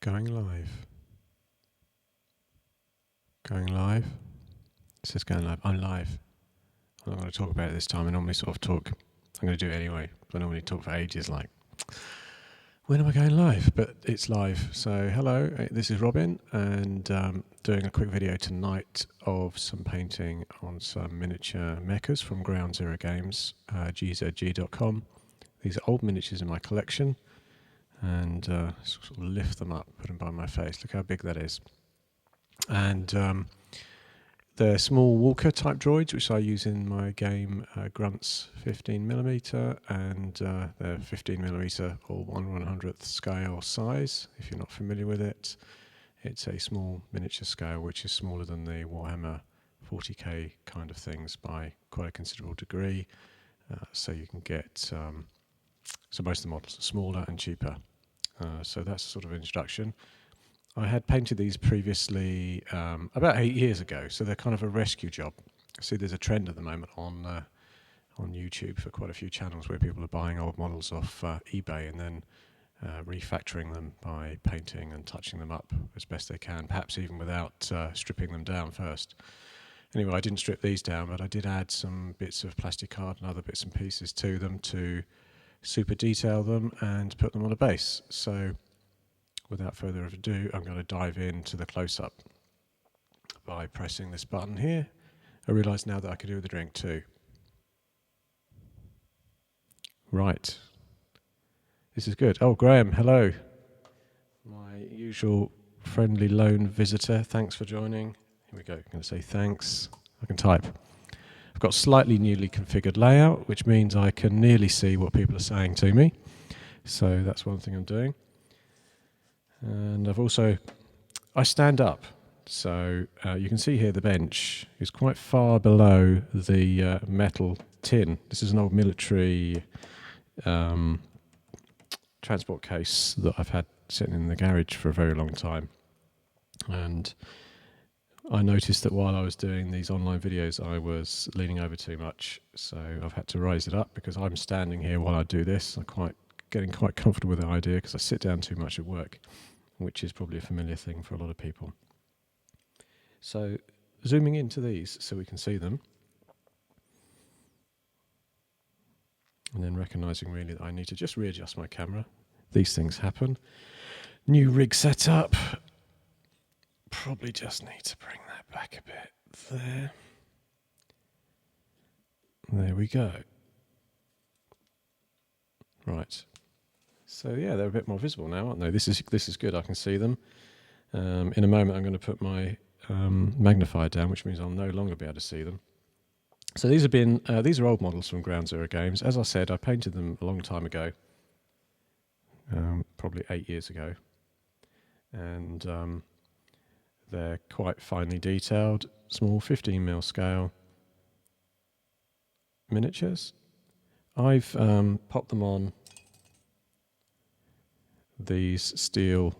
Going live. Going live. It says going live. I'm live. I'm not going to talk about it this time. I normally sort of talk. I'm going to do it anyway. I normally talk for ages like, when am I going live? But it's live. So hello, this is Robin and doing a quick video tonight of some painting on some miniature mechas from Ground Zero Games, gzg.com. These are old miniatures in my collection and sort of lift them up, put them by my face. Look how big that is. And they're small walker type droids, which I use in my game Grunts 15mm, and they're 15mm or 1/100th scale size. If you're not familiar with it, it's a small miniature scale, which is smaller than the Warhammer 40k kind of things by quite a considerable degree. So you can get, so most of the models are smaller and cheaper. So that's a sort of introduction. I had painted these previously about 8 years ago, so they're kind of a rescue job. I see there's a trend at the moment on YouTube for quite a few channels where people are buying old models off eBay and then refactoring them by painting and touching them up as best they can, perhaps even without stripping them down first. Anyway, I didn't strip these down, but I did add some bits of plastic card and other bits and pieces to them to super detail them and put them on a base. So without further ado, I'm going to dive into the close-up by pressing this button here. I realise now that I could do with a drink too. Right. This is good. Oh, Graham, hello. My usual friendly lone visitor. Thanks for joining. Here we go. I'm going to say thanks. I can type. I've got slightly newly configured layout, which means I can nearly see what people are saying to me. So that's one thing I'm doing. And I stand up, so you can see here the bench is quite far below the metal tin. This is an old military transport case that I've had sitting in the garage for a very long time. And I noticed that while I was doing these online videos, I was leaning over too much, so I've had to raise it up because I'm standing here while I do this. I'm getting quite comfortable with the idea because I sit down too much at work, which is probably a familiar thing for a lot of people. So zooming into these so we can see them, and then recognising really that I need to just readjust my camera. These things happen. New rig set up. Probably just need to bring that back a bit there. There we go. Right. So yeah, they're a bit more visible now, aren't they? This is good. I can see them. In a moment, I'm going to put my magnifier down, which means I'll no longer be able to see them. So these are old models from Ground Zero Games. As I said, I painted them a long time ago, probably 8 years ago, and they're quite finely detailed, small 15mm scale miniatures. I've popped them on these steel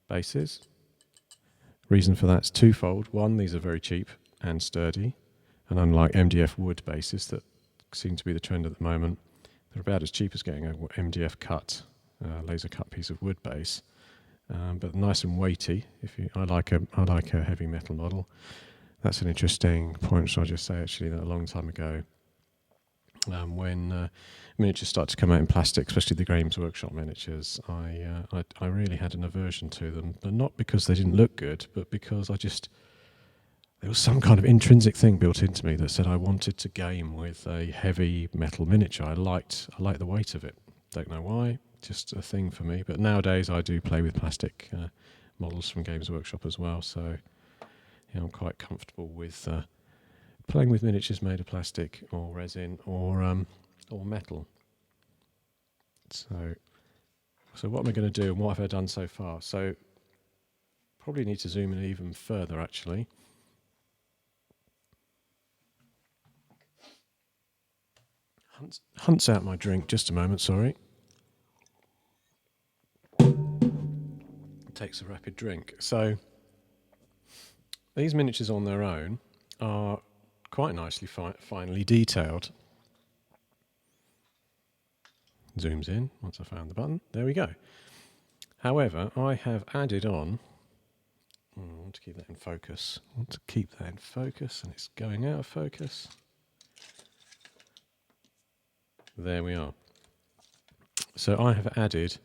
bases. Reason for that's twofold. One, these are very cheap and sturdy, and unlike MDF wood bases that seem to be the trend at the moment, they're about as cheap as getting a MDF cut, laser cut piece of wood base, but nice and weighty. I like a heavy metal model. That's an interesting point. So I'll just say actually that a long time ago, when miniatures started to come out in plastic, especially the Games Workshop miniatures, I really had an aversion to them, but not because they didn't look good, but because there was some kind of intrinsic thing built into me that said I wanted to game with a heavy metal miniature. I liked the weight of it. Don't know why, just a thing for me. But nowadays I do play with plastic models from Games Workshop as well, so yeah, I'm quite comfortable with playing with miniatures made of plastic or resin or metal. So what am I going to do and what have I done so far? So probably need to zoom in even further actually. Hunts out my drink, just a moment, sorry. Takes a rapid drink. So these miniatures on their own are quite nicely finely detailed. Zooms in once I found the button. There we go. However, I have added on, I want to keep that in focus. I want to keep that in focus, and it's going out of focus. There we are. So I have added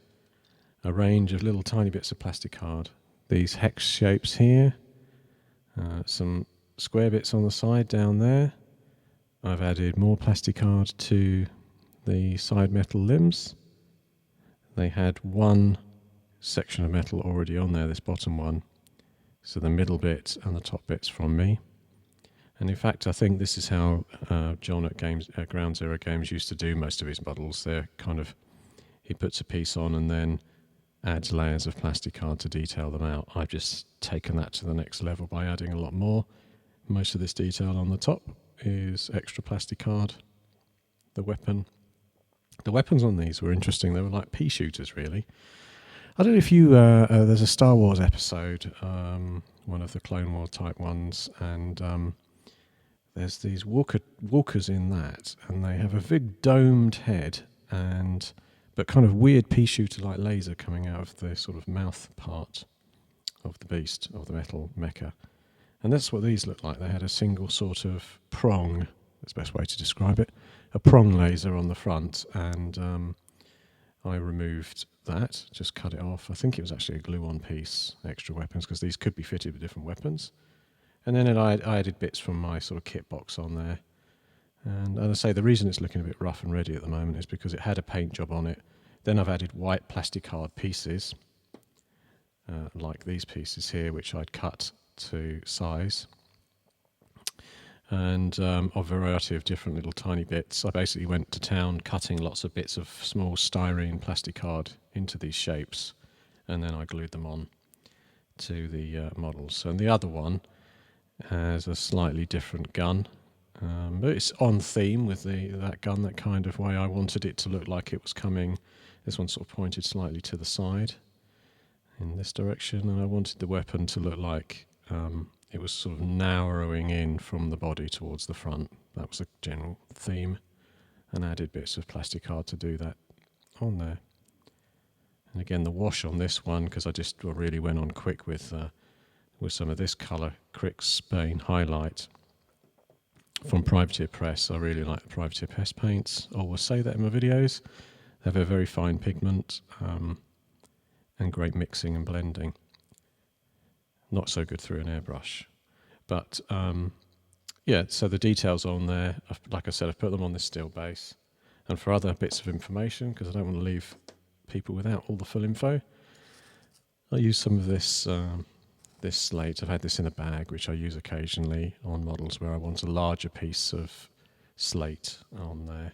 a range of little tiny bits of plastic card. These hex shapes here, some square bits on the side down there. I've added more plastic card to the side metal limbs. They had one section of metal already on there, this bottom one. So the middle bit and the top bit's from me. And in fact, I think this is how John at Ground Zero Games used to do most of his models. They're kind of, he puts a piece on and then adds layers of plastic card to detail them out. I've just taken that to the next level by adding a lot more. Most of this detail on the top is extra plastic card. The weapons on these were interesting. They were like pea shooters, really. I don't know if you, there's a Star Wars episode, one of the Clone War type ones, and there's these walkers in that, and they have a big domed head, but kind of weird pea shooter like laser coming out of the sort of mouth part of the beast, of the metal mecha. And that's what these look like. They had a single sort of prong, that's the best way to describe it, a prong laser on the front, and I removed that, just cut it off. I think it was actually a glue-on piece, extra weapons, because these could be fitted with different weapons. And then I added bits from my sort of kit box on there. And as I say, the reason it's looking a bit rough and ready at the moment is because it had a paint job on it. Then I've added white plastic card pieces, like these pieces here, which I'd cut to size. And a variety of different little tiny bits. I basically went to town cutting lots of bits of small styrene plastic card into these shapes, and then I glued them on to the models. And the other one has a slightly different gun, but it's on theme with that gun, that kind of way I wanted it to look like it was coming. This one sort of pointed slightly to the side in this direction, and I wanted the weapon to look like it was sort of narrowing in from the body towards the front. That was a general theme, and added bits of plastic card to do that on there. And again, the wash on this one, because I just really went on quick with some of this colour, Crick Spain Highlight from Privateer Press. I really like the Privateer Press paints. I always say that in my videos. They have a very fine pigment and great mixing and blending. Not so good through an airbrush. But yeah, so the details on there, like I said, I've put them on this steel base. And for other bits of information, because I don't want to leave people without all the full info, I use some of this this slate. I've had this in a bag, which I use occasionally on models where I want a larger piece of slate on there.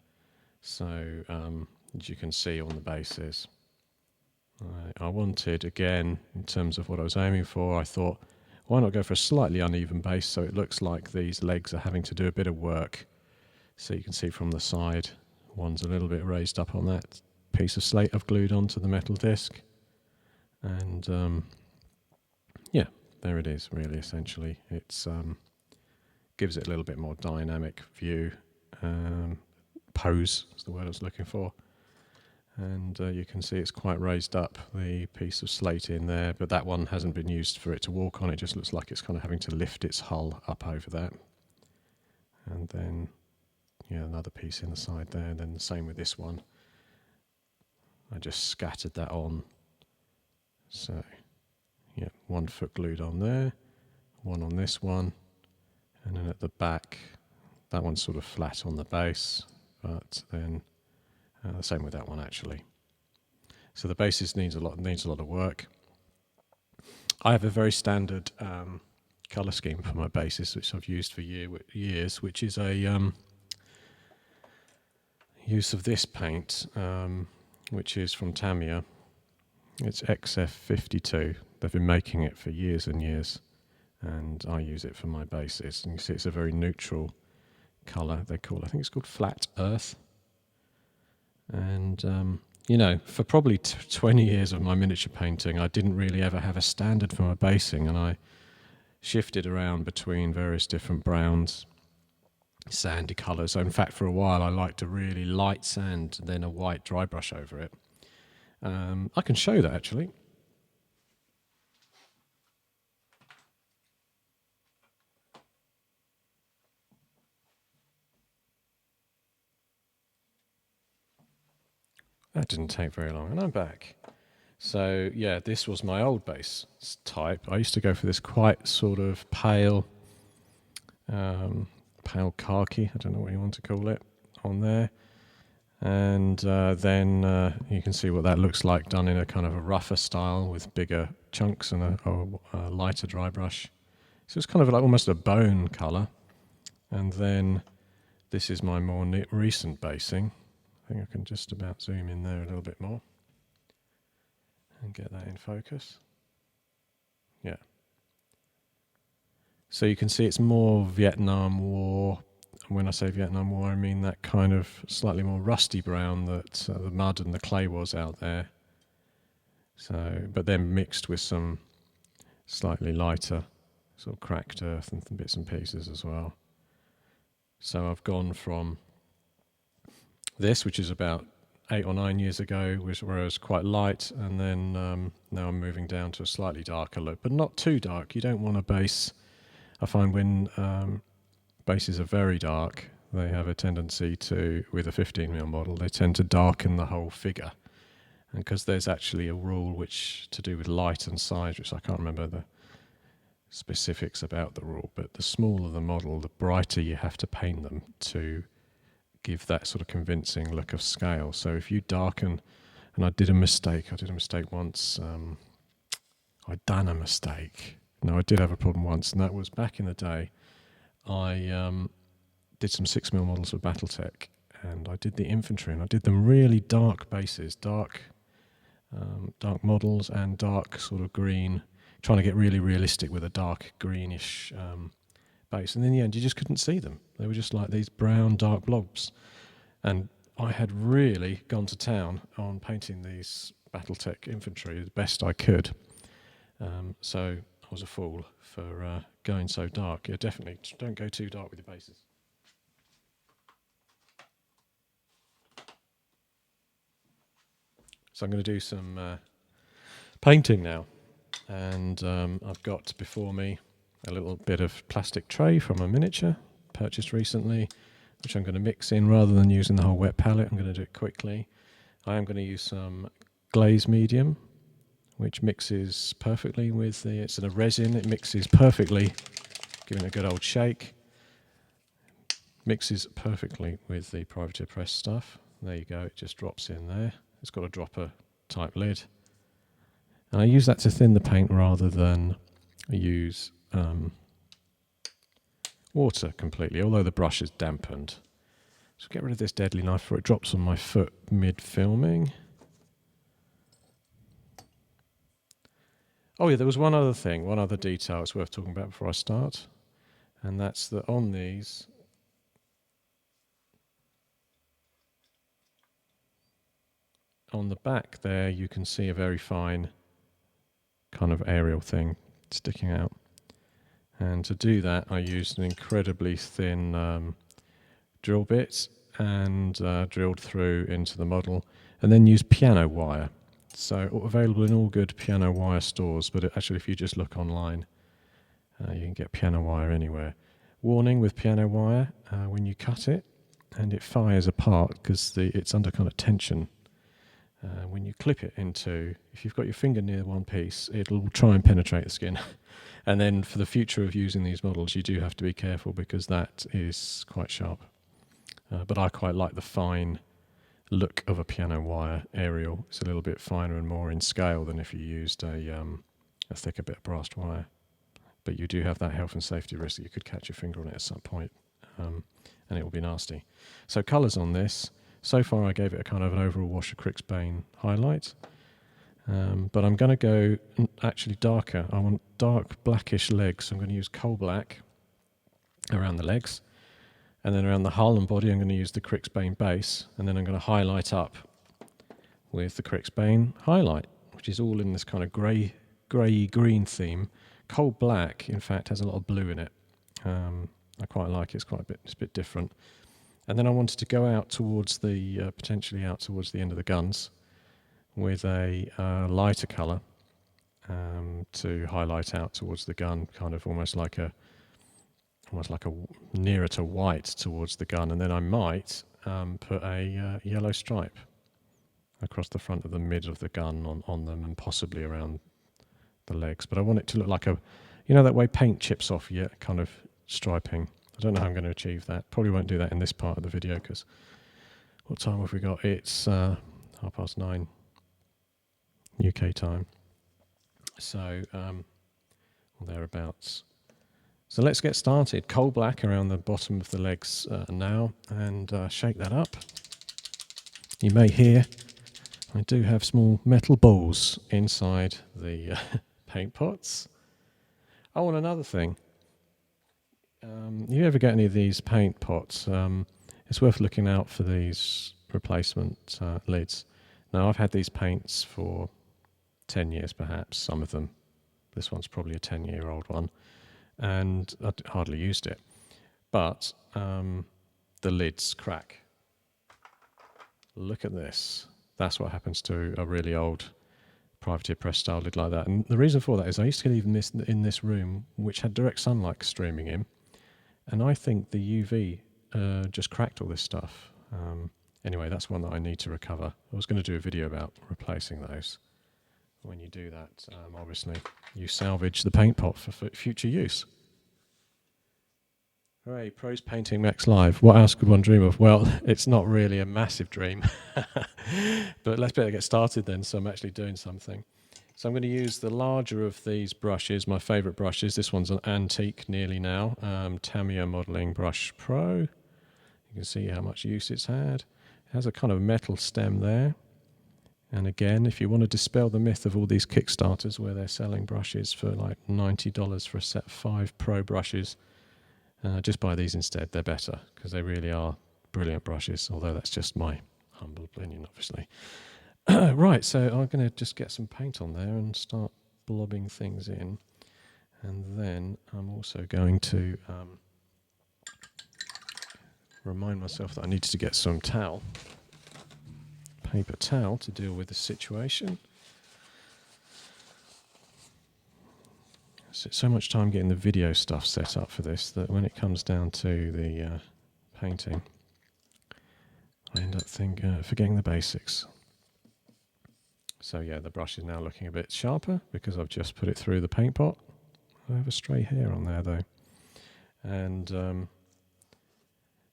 So as you can see on the bases, I wanted, again, in terms of what I was aiming for, I thought, why not go for a slightly uneven base so it looks like these legs are having to do a bit of work. So you can see from the side, one's a little bit raised up on that piece of slate I've glued onto the metal disc. And yeah, there it is, really, essentially. It's gives it a little bit more dynamic view. Pose is the word I was looking for. And you can see it's quite raised up, the piece of slate in there, but that one hasn't been used for it to walk on. It just looks like it's kind of having to lift its hull up over that. And then, yeah, another piece in the side there, and then the same with this one. I just scattered that on. So, yeah, 1 foot glued on there, one on this one, and then at the back, that one's sort of flat on the base, but then the same with that one, actually. So the basis needs a lot of work. I have a very standard colour scheme for my basis, which I've used for years, which is a use of this paint, which is from Tamiya. It's XF52. They've been making it for years and years, and I use it for my basis. And you see it's a very neutral colour. I think it's called Flat Earth. And, you know, for probably 20 years of my miniature painting, I didn't really ever have a standard for my basing, and I shifted around between various different browns, sandy colours. So in fact, for a while, I liked a really light sand, then a white dry brush over it. I can show that, actually. That didn't take very long, and I'm back. So yeah, this was my old base type. I used to go for this quite sort of pale, pale khaki. I don't know what you want to call it on there. And then you can see what that looks like done in a kind of a rougher style with bigger chunks and a lighter dry brush. So it's kind of like almost a bone colour. And then this is my more recent basing. I think I can just about zoom in there a little bit more and get that in focus. Yeah. So you can see it's more Vietnam War. And when I say Vietnam War, I mean that kind of slightly more rusty brown that the mud and the clay was out there. So, but then mixed with some slightly lighter sort of cracked earth and bits and pieces as well. So I've gone from this, which is about 8 or 9 years ago, where it was quite light, and then now I'm moving down to a slightly darker look, but not too dark. You don't want a base. I find when bases are very dark, they have a tendency to, with a 15mm model, they tend to darken the whole figure. And because there's actually a rule which to do with light and size, which I can't remember the specifics about the rule, but the smaller the model, the brighter you have to paint them to give that sort of convincing look of scale. So if you darken, and I did a mistake once, I'd done a mistake. No, I did have a problem once, and that was back in the day. I did some 6mm models for Battletech, and I did the infantry, and I did them really dark bases, dark models and dark sort of green, trying to get really realistic with a dark greenish base. And in the end, you just couldn't see them. They were just like these brown, dark blobs. And I had really gone to town on painting these Battletech infantry the best I could. So I was a fool for going so dark. Yeah, definitely don't go too dark with your bases. So I'm going to do some painting now. And I've got before me a little bit of plastic tray from a miniature purchased recently, which I'm going to mix in rather than using the whole wet palette. I'm going to do it quickly. I am going to use some glaze medium, which mixes perfectly with it's in a resin, it mixes perfectly, giving it a good old shake. Mixes perfectly with the privateer press stuff. There you go, it just drops in there. It's got a dropper type lid. And I use that to thin the paint rather than use water completely, although the brush is dampened. So get rid of this deadly knife before it drops on my foot mid-filming. Oh yeah, there was one other thing, one other detail it's worth talking about before I start. And that's that on these, on the back there, you can see a very fine kind of aerial thing sticking out. And to do that, I used an incredibly thin drill bit and drilled through into the model, and then used piano wire. So available in all good piano wire stores, but actually if you just look online, you can get piano wire anywhere. Warning with piano wire, when you cut it, and it fires apart because it's under kind of tension. When you clip it into, if you've got your finger near one piece, it'll try and penetrate the skin. And then for the future of using these models, you do have to be careful because that is quite sharp. But I quite like the fine look of a piano wire aerial. It's a little bit finer and more in scale than if you used a thicker bit of brass wire. But you do have that health and safety risk that you could catch your finger on it at some point, and it will be nasty. So colours on this. So far I gave it a kind of an overall wash of Crixbane highlight. But I'm going to go actually darker. I want dark blackish legs. So I'm going to use coal black around the legs. And then around the hull and body, I'm going to use the Crixbane base. And then I'm going to highlight up with the Crixbane highlight, which is all in this kind of grey-green theme. Coal black, in fact, has a lot of blue in it. I quite like it. It's a bit different. And then I wanted to go out towards the, potentially out towards the end of the guns with a lighter colour to highlight out towards the gun, kind of almost like a nearer to white towards the gun. And then I might put a yellow stripe across the front of the mid of the gun on them and possibly around the legs. But I want it to look like that way paint chips off yet kind of striping. I don't know how I'm going to achieve that. Probably won't do that in this part of the video because what time have we got? It's 9:30 UK time. So, or thereabouts. So let's get started. Coal black around the bottom of the legs now, and shake that up. You may hear I do have small metal balls inside the paint pots. Oh, and another thing. You ever get any of these paint pots? It's worth looking out for these replacement lids. Now, I've had these paints for 10 years perhaps, some of them. This one's probably a 10-year-old one. And I hardly used it. But the lids crack. Look at this. That's what happens to a really old privateer press style lid like that. And the reason for that is I used to leave this in this room, which had direct sunlight streaming in. And I think the UV just cracked all this stuff. Anyway, that's one that I need to recover. I was going to do a video about replacing those. When you do that, obviously, you salvage the paint pot for future use. Hooray, Pros Painting Max Live. What else could one dream of? Well, it's not really a massive dream. But let's better get started then, so I'm actually doing something. So I'm going to use the larger of these brushes, my favourite brushes. This one's an antique nearly now, Tamiya Modelling Brush Pro. You can see how much use it's had. It has a kind of metal stem there. And again, if you want to dispel the myth of all these Kickstarters where they're selling brushes for like $90 for a set of 5 Pro brushes, just buy these instead. They're better because they really are brilliant brushes, although that's just my humble opinion, obviously. Right, so I'm going to just get some paint on there and start blobbing things in. And then I'm also going to remind myself that I need to get some towel. Paper towel to deal with the situation. So much time getting the video stuff set up for this that when it comes down to the painting, I end up forgetting the basics. So yeah, the brush is now looking a bit sharper because I've just put it through the paint pot. I have a stray hair on there though. And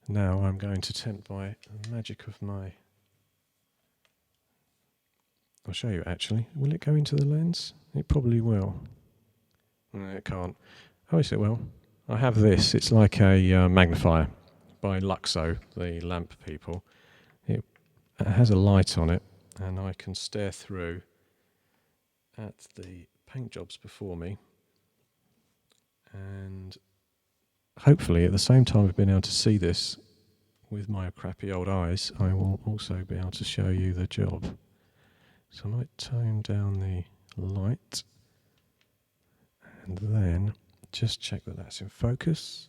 now I'm going to tempt by the magic of my... I'll show you actually. Will it go into the lens? It probably will. No, it can't. Oh, yes, it will. I have this. It's like a magnifier by Luxo, the lamp people. It has a light on it, and I can stare through at the paint jobs before me. And hopefully, at the same time of being able to see this with my crappy old eyes, I will also be able to show you the job. So I might tone down the light and then just check that that's in focus.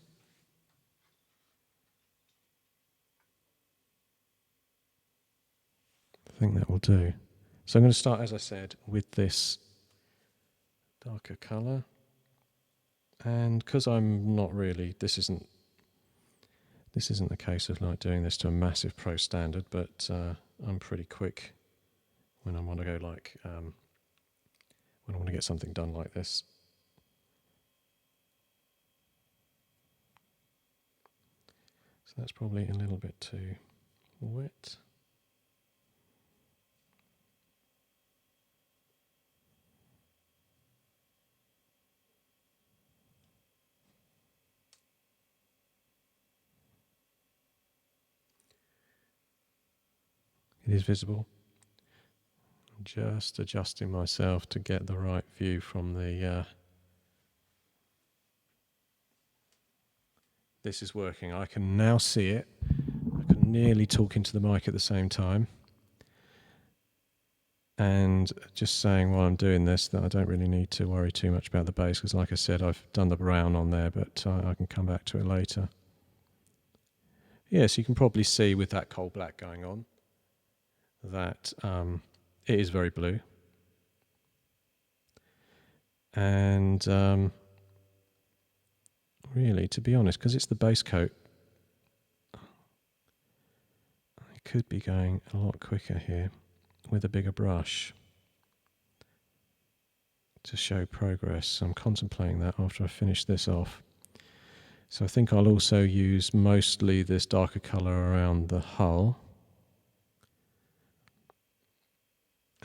I think that will do. So I'm going to start, as I said, with this darker colour. And because I'm not really, this isn't the case of like doing this to a massive pro standard, but I'm pretty quick when I want to go like, when I want to get something done like this. So that's probably a little bit too wet. It is visible. I'm just adjusting myself to get the right view from the... This is working. I can now see it. I can nearly talk into the mic at the same time. And just saying while I'm doing this that I don't really need to worry too much about the base because like I said, I've done the brown on there, but I can come back to it later. Yes, you can probably see with that coal black going on that it is very blue. And really, to be honest, because it's the base coat, I could be going a lot quicker here. with a bigger brush to show progress. I'm contemplating that after I finish this off. So I think I'll also use mostly this darker colour around the hull.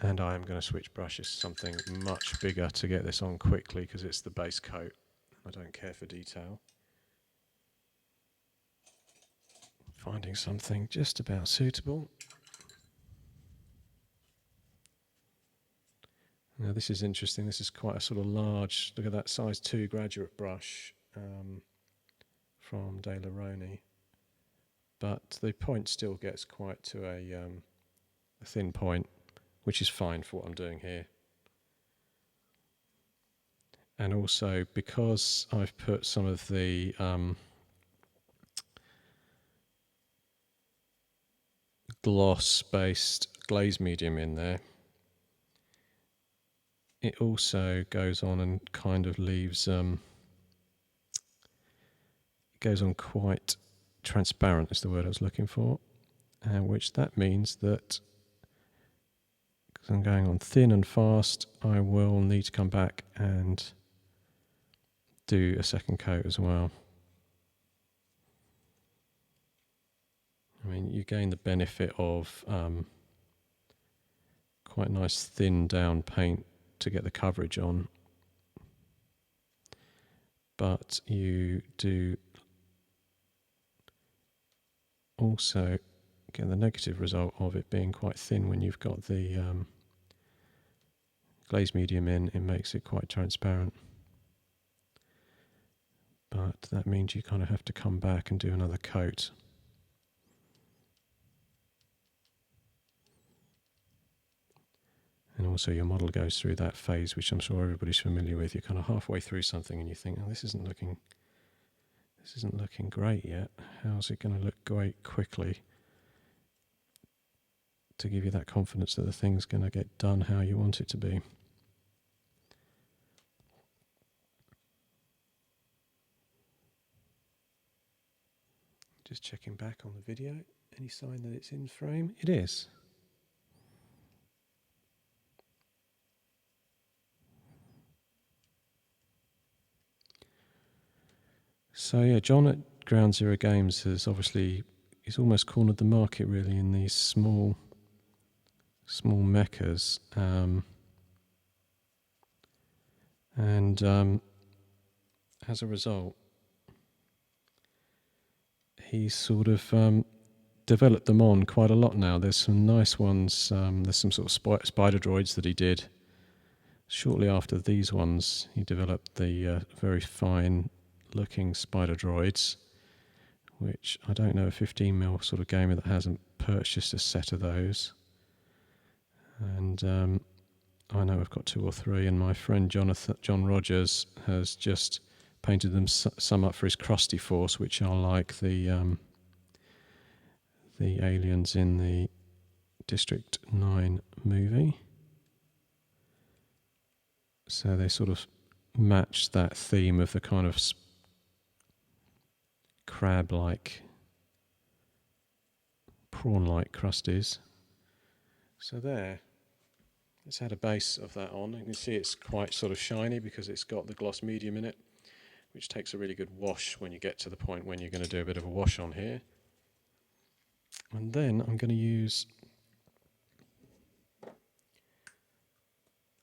And I am going to switch brushes to something much bigger to get this on quickly because it's the base coat. I don't care for detail. Finding something just about suitable. Now this is interesting. This is quite a sort of large, look at that size 2 graduate brush from De Laroni. But the point still gets quite to a thin point, which is fine for what I'm doing here. And also because I've put some of the gloss-based glaze medium in there, it also goes on and kind of leaves, it goes on quite transparent is the word I was looking for, which that means that because I'm going on thin and fast, I will need to come back and do a second coat as well. I mean, you gain the benefit of quite nice thin down paint to get the coverage on, but you do also get the negative result of it being quite thin when you've got the glaze medium in. It makes it quite transparent, but that means you kind of have to come back and do another coat. And also your model goes through that phase, which I'm sure everybody's familiar with. You're kind of halfway through something and you think, oh, this isn't looking great yet. How's it going to look great quickly to give you that confidence that the thing's going to get done how you want it to be? Just checking back on the video. Any sign that it's in frame? It is. So yeah, John at Ground Zero Games has obviously, he's almost cornered the market really in these small mechas, and as a result, he's sort of developed them on quite a lot now. There's some nice ones. There's some sort of spider droids that he did. Shortly after these ones, he developed the very fine looking spider droids, which I don't know a 15mm sort of gamer that hasn't purchased a set of those. And I know I've got 2 or 3, and my friend John Rogers has just painted them some up for his Krusty Force, which are like the aliens in the District 9 movie. So they sort of match that theme of the kind of crab-like, prawn-like crusties. So there, let's add a base of that on. You can see it's quite sort of shiny because it's got the gloss medium in it, which takes a really good wash when you get to the point when you're going to do a bit of a wash on here. And then I'm going to use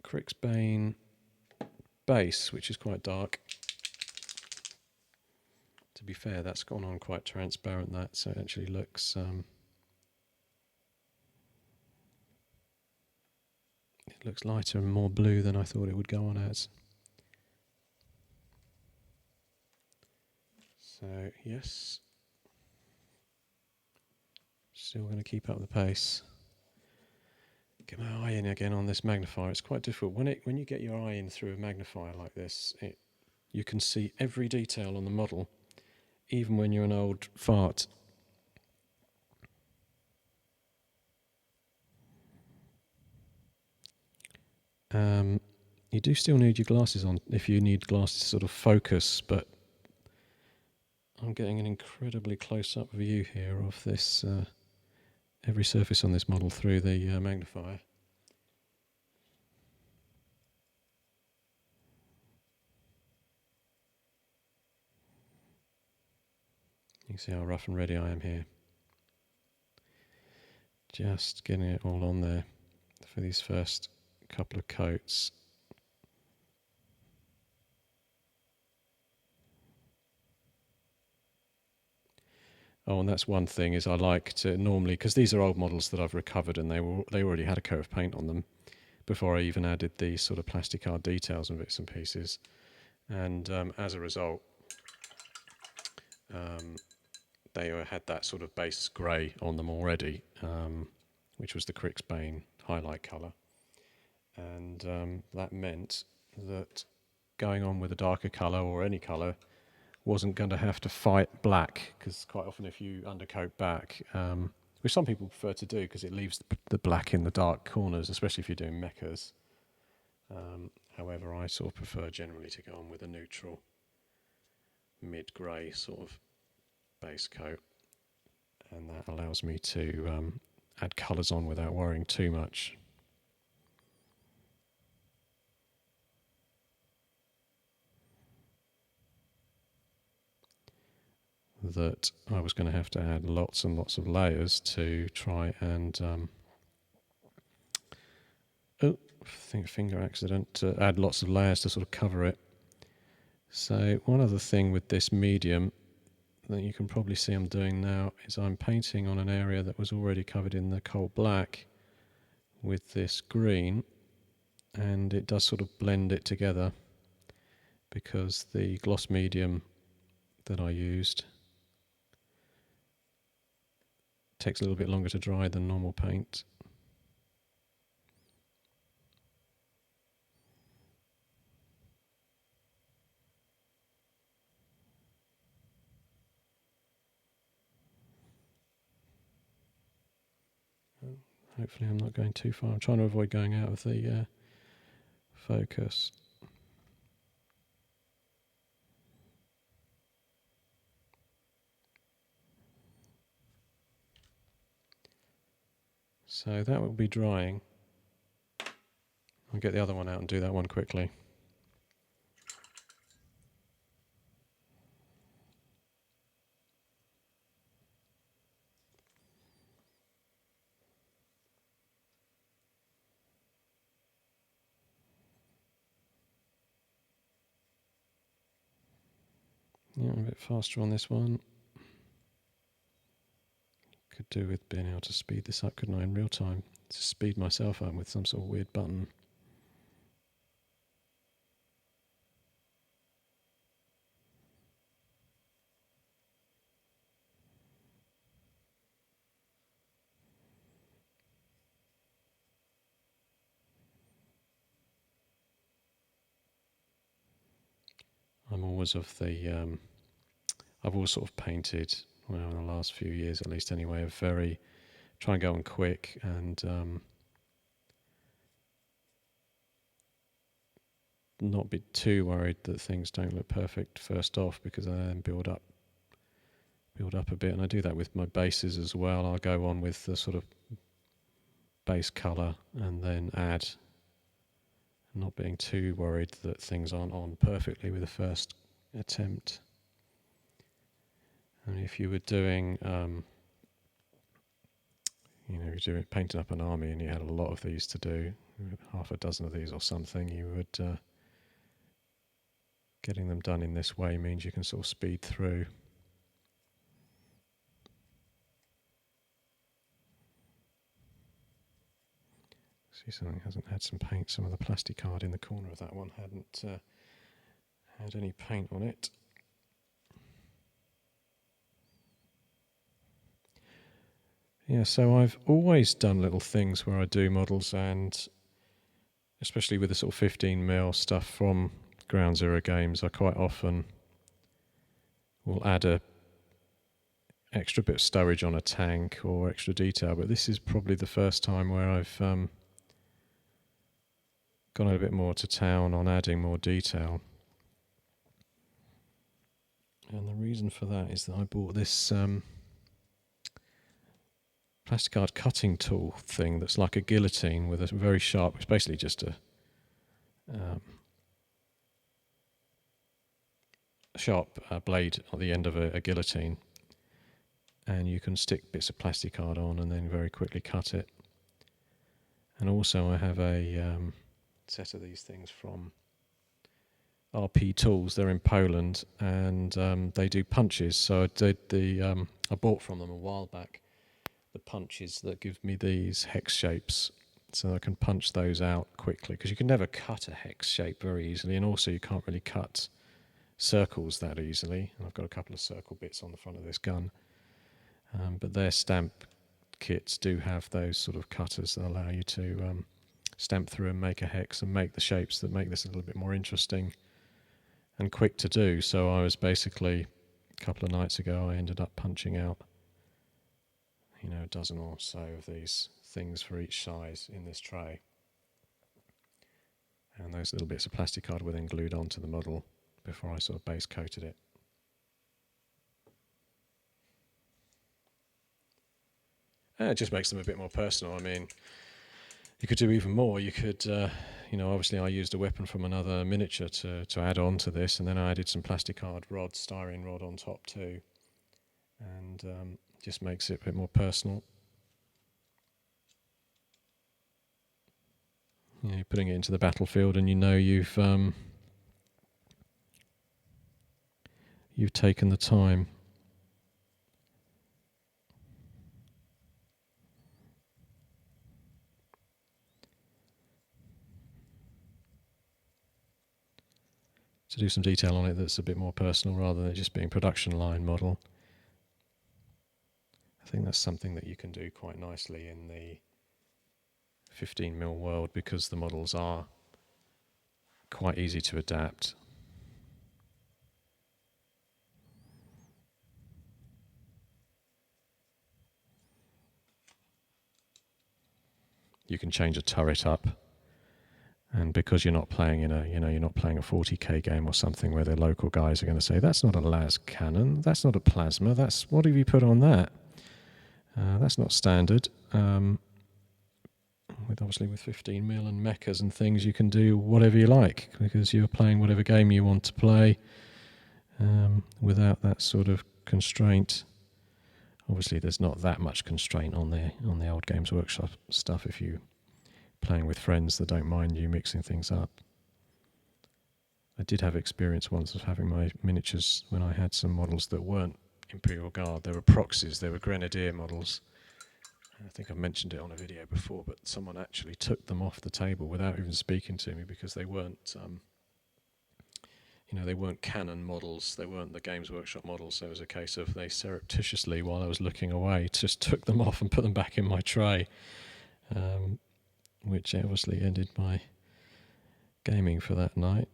Crixbane base, which is quite dark. To be fair, that's gone on quite transparent, that, so it actually looks it looks lighter and more blue than I thought it would go on as. So yes, still going to keep up the pace. Get my eye in again on this magnifier. It's quite difficult when you get your eye in through a magnifier like this. You can see every detail on the model, even when you're an old fart. You do still need your glasses on if you need glasses to sort of focus, but I'm getting an incredibly close-up view here of this every surface on this model through the magnifier. see how rough and ready I am here. Just getting it all on there for these first couple of coats. Oh, and that's one thing is I like to normally, because these are old models that I've recovered and they already had a coat of paint on them before I even added these sort of plastic art details and bits and pieces. And as a result, they had that sort of base grey on them already, which was the Crixbane highlight colour. And that meant that going on with a darker colour or any colour wasn't going to have to fight black, because quite often if you undercoat back, which some people prefer to do because it leaves the black in the dark corners, especially if you're doing mechas. However, I sort of prefer generally to go on with a neutral mid-grey sort of base coat, and that allows me to add colours on without worrying too much. That I was going to have to add lots and lots of layers to try and finger accident, to add lots of layers to sort of cover it. So one other thing with this medium that you can probably see I'm doing now is I'm painting on an area that was already covered in the coal black with this green, and it does sort of blend it together because the gloss medium that I used takes a little bit longer to dry than normal paint. Hopefully I'm not going too far. I'm trying to avoid going out of the focus. So that will be drying. I'll get the other one out and do that one quickly. Yeah, I'm a bit faster on this one. Could do with being able to speed this up, couldn't I, in real time? To speed myself up with some sort of weird button. I'm always of the... I've always sort of painted, well, in the last few years at least anyway, of very... Try and go on quick and not be too worried that things don't look perfect first off, because I then build up a bit. And I do that with my bases as well. I'll go on with the sort of base colour and then add, not being too worried that things aren't on perfectly with the first attempt. And if you were doing, you're painting up an army and you had a lot of these to do, half a dozen of these or something, you would, getting them done in this way means you can sort of speed through. See, something hasn't had some paint. Some of the plastic card in the corner of that one hadn't had any paint on it. Yeah, so I've always done little things where I do models, and especially with the sort of 15mm stuff from Ground Zero Games, I quite often will add a extra bit of stowage on a tank or extra detail, but this is probably the first time where I've gone a bit more to town on adding more detail. And the reason for that is that I bought this plastic art cutting tool thing that's like a guillotine with a very sharp, it's basically just a sharp blade at the end of a guillotine. and you can stick bits of plastic card on and then very quickly cut it. And also I have a set of these things from RP Tools. They're in Poland, and they do punches. So I did I bought from them a while back the punches that give me these hex shapes, so I can punch those out quickly, because you can never cut a hex shape very easily, and also you can't really cut circles that easily. And I've got a couple of circle bits on the front of this gun, but their stamp kits do have those sort of cutters that allow you to stamp through and make a hex and make the shapes that make this a little bit more interesting and quick to do. So I was basically, a couple of nights ago, I ended up punching out, a dozen or so of these things for each size in this tray. And those little bits of plastic card were then glued onto the model before I sort of base coated it. And it just makes them a bit more personal. I mean, you could do even more. You could, obviously I used a weapon from another miniature to add on to this, and then I added some plastic card rod, styrene rod on top too, and just makes it a bit more personal. You're putting it into the battlefield, and you've taken the time. To do some detail on it that's a bit more personal rather than it just being production line model. I think that's something that you can do quite nicely in the 15mm world, because the models are quite easy to adapt. You can change a turret up, and because you're not playing you're not playing a 40k game or something where the local guys are going to say, that's not a las cannon, that's not a plasma, what have you put on that? That's not standard. Obviously with 15mm and mechas and things, you can do whatever you like, because you're playing whatever game you want to play without that sort of constraint. Obviously there's not that much constraint on the old Games Workshop stuff if you're playing with friends that don't mind you mixing things up. I did have experience once of having my miniatures when I had some models that weren't Imperial Guard. They were proxies, they were Grenadier models. I think I've mentioned it on a video before, but someone actually took them off the table without even speaking to me, because they weren't, they weren't canon models, they weren't the Games Workshop models. So it was a case of they surreptitiously, while I was looking away, just took them off and put them back in my tray, which obviously ended my gaming for that night.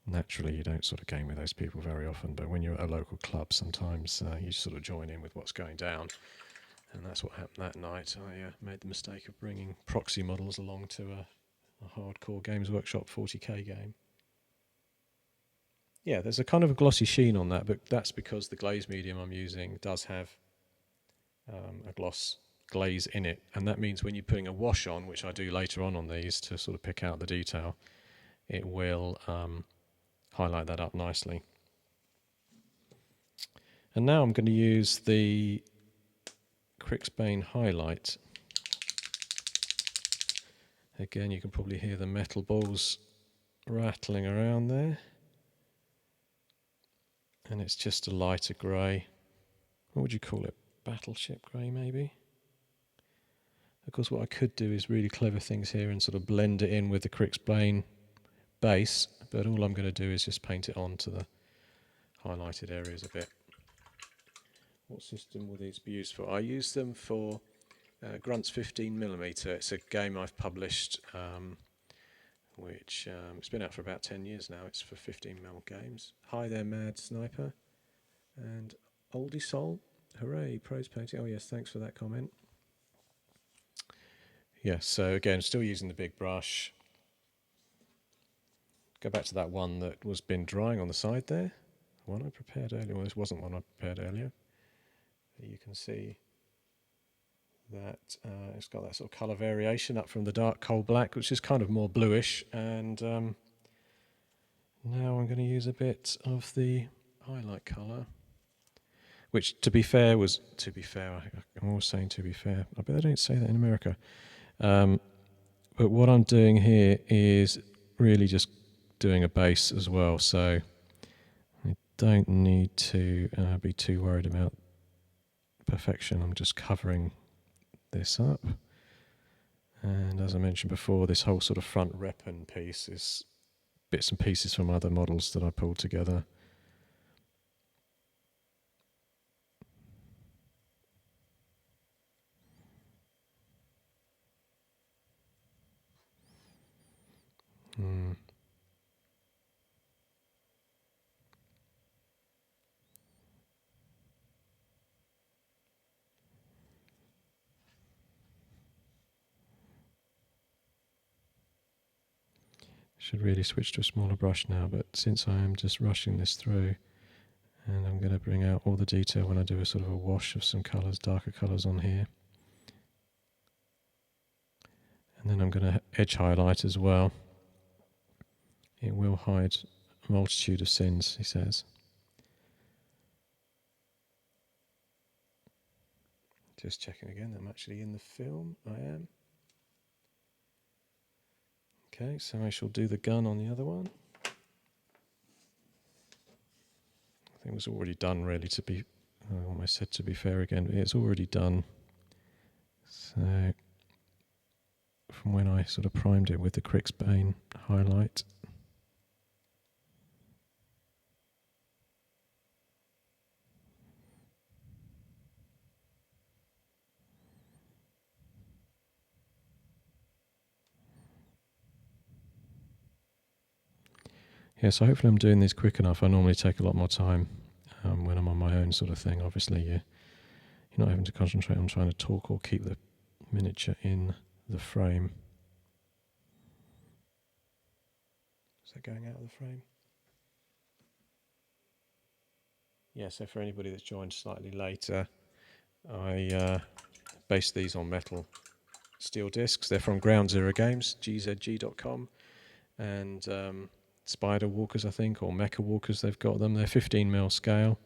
Naturally, you don't sort of game with those people very often, but when you're at a local club, sometimes you sort of join in with what's going down. And that's what happened that night. I made the mistake of bringing proxy models along to a hardcore Games Workshop 40k game. Yeah, there's a kind of a glossy sheen on that, but that's because the glaze medium I'm using does have a gloss glaze in it. And that means when you're putting a wash on, which I do later on these to sort of pick out the detail, it will highlight that up nicely. And now I'm going to use the Crixbane highlight. Again, you can probably hear the metal balls rattling around there. And it's just a lighter grey. What would you call it? Battleship grey, maybe? Of course, what I could do is really clever things here and sort of blend it in with the Crixbane base, but all I'm going to do is just paint it on to the highlighted areas a bit. What system will these be used for? I use them for Grunt's 15mm. It's a game I've published, which it's been out for about 10 years now. It's for 15mm games. Hi there, Mad Sniper. And Oldie Soul. Hooray, pros painting. Oh yes, thanks for that comment. Yes, so again, still using the big brush. Go back to that one that was been drying on the side there. One I prepared earlier. Well, this wasn't one I prepared earlier. You can see that it's got that sort of colour variation up from the dark coal black, which is kind of more bluish. And now I'm going to use a bit of the highlight colour, which to be fair, I'm always saying to be fair. I bet they don't say that in America. But what I'm doing here is really just doing a base as well, so I don't need to be too worried about perfection. I'm just covering this up. And as I mentioned before, this whole sort of front repping piece is bits and pieces from other models that I pulled together. Should really switch to a smaller brush now, but since I am just rushing this through, and I'm going to bring out all the detail when I do a sort of a wash of some colours, darker colours on here. And then I'm going to edge highlight as well. It will hide a multitude of sins, he says. Just checking again, I'm actually in the film. I am. Okay, so I shall do the gun on the other one. I think it was already done, really, to be, I almost said to be fair again, it's already done. So, from when I sort of primed it with the Crixbane highlight. Yeah, so hopefully I'm doing this quick enough. I normally take a lot more time when I'm on my own sort of thing. Obviously, you're not having to concentrate on trying to talk or keep the miniature in the frame. Is that going out of the frame? Yeah, so for anybody that's joined slightly later, I based these on metal steel discs. They're from Ground Zero Games, gzg.com, and Spider Walkers, I think, or Mecha Walkers, they've got them. They're 15mm scale.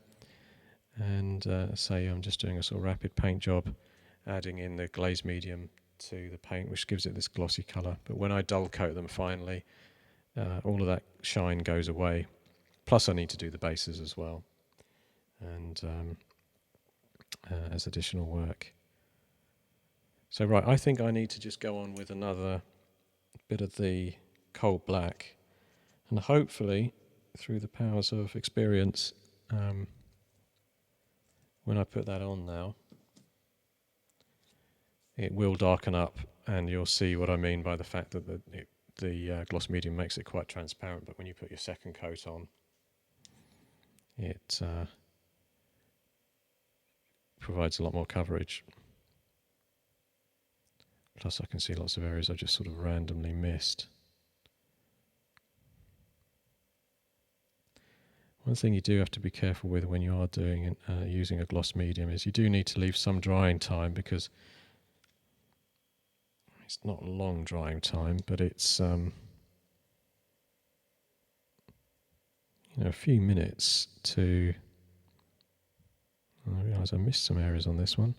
And say I'm just doing a sort of rapid paint job, adding in the glaze medium to the paint, which gives it this glossy colour. But when I dull coat them finally, all of that shine goes away. Plus I need to do the bases as well, and as additional work. So right, I think I need to just go on with another bit of the cold black, and hopefully through the powers of experience, when I put that on now, it will darken up, and you'll see what I mean by the fact that the gloss medium makes it quite transparent, but when you put your second coat on, it provides a lot more coverage. Plus I can see lots of areas I just sort of randomly missed. One thing you do have to be careful with when you are doing using a gloss medium is you do need to leave some drying time, because it's not a long drying time, but it's a few minutes to. I realise I missed some areas on this one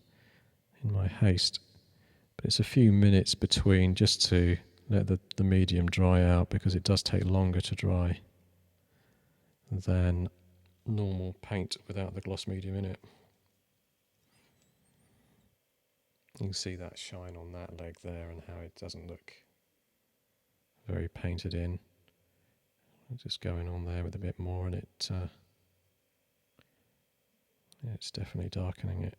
in my haste, but it's a few minutes between, just to let the medium dry out, because it does take longer to dry than normal paint without the gloss medium in it. You can see that shine on that leg there and how it doesn't look very painted in. I'm just going on there with a bit more, and it's definitely darkening it.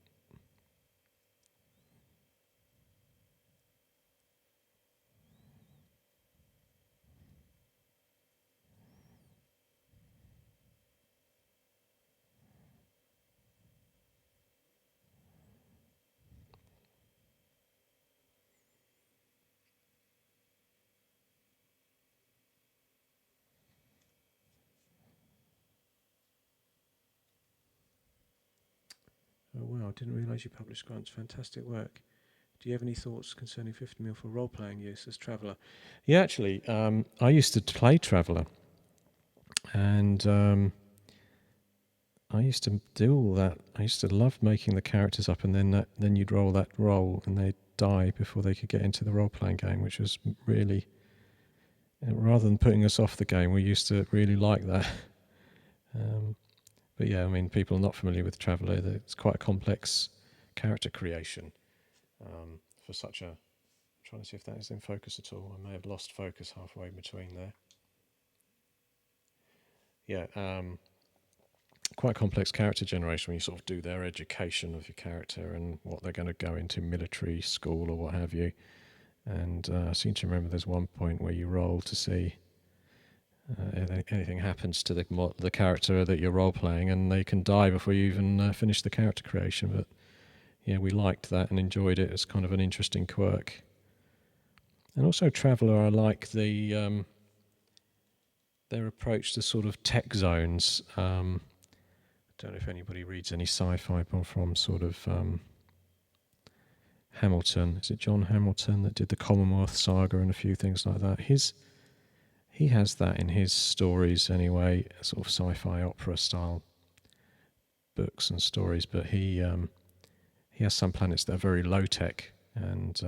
Oh wow, I didn't realise you published grants. Fantastic work. Do you have any thoughts concerning 50mm for role-playing use as Traveller? Yeah, actually, I used to play Traveller, and I used to do all that. I used to love making the characters up, and then you'd roll that roll, and they'd die before they could get into the role-playing game, which was really, rather than putting us off the game, we used to really like that. But yeah, I mean, people not familiar with Traveller, it's quite a complex character creation for such a... I'm trying to see if that is in focus at all. I may have lost focus halfway between there. Yeah, quite complex character generation when you sort of do their education of your character and what they're going to go into military school or what have you. And I seem to remember there's one point where you roll to see if anything happens to the character that you're role playing, and they can die before you even finish the character creation. But yeah, we liked that and enjoyed it as kind of an interesting quirk. And also Traveller, I like their approach to sort of tech zones. Don't know if anybody reads any sci-fi from sort of Hamilton. Is it John Hamilton that did the Commonwealth Saga and a few things like that? He has that in his stories anyway, sort of sci-fi opera style books and stories. But he has some planets that are very low tech, and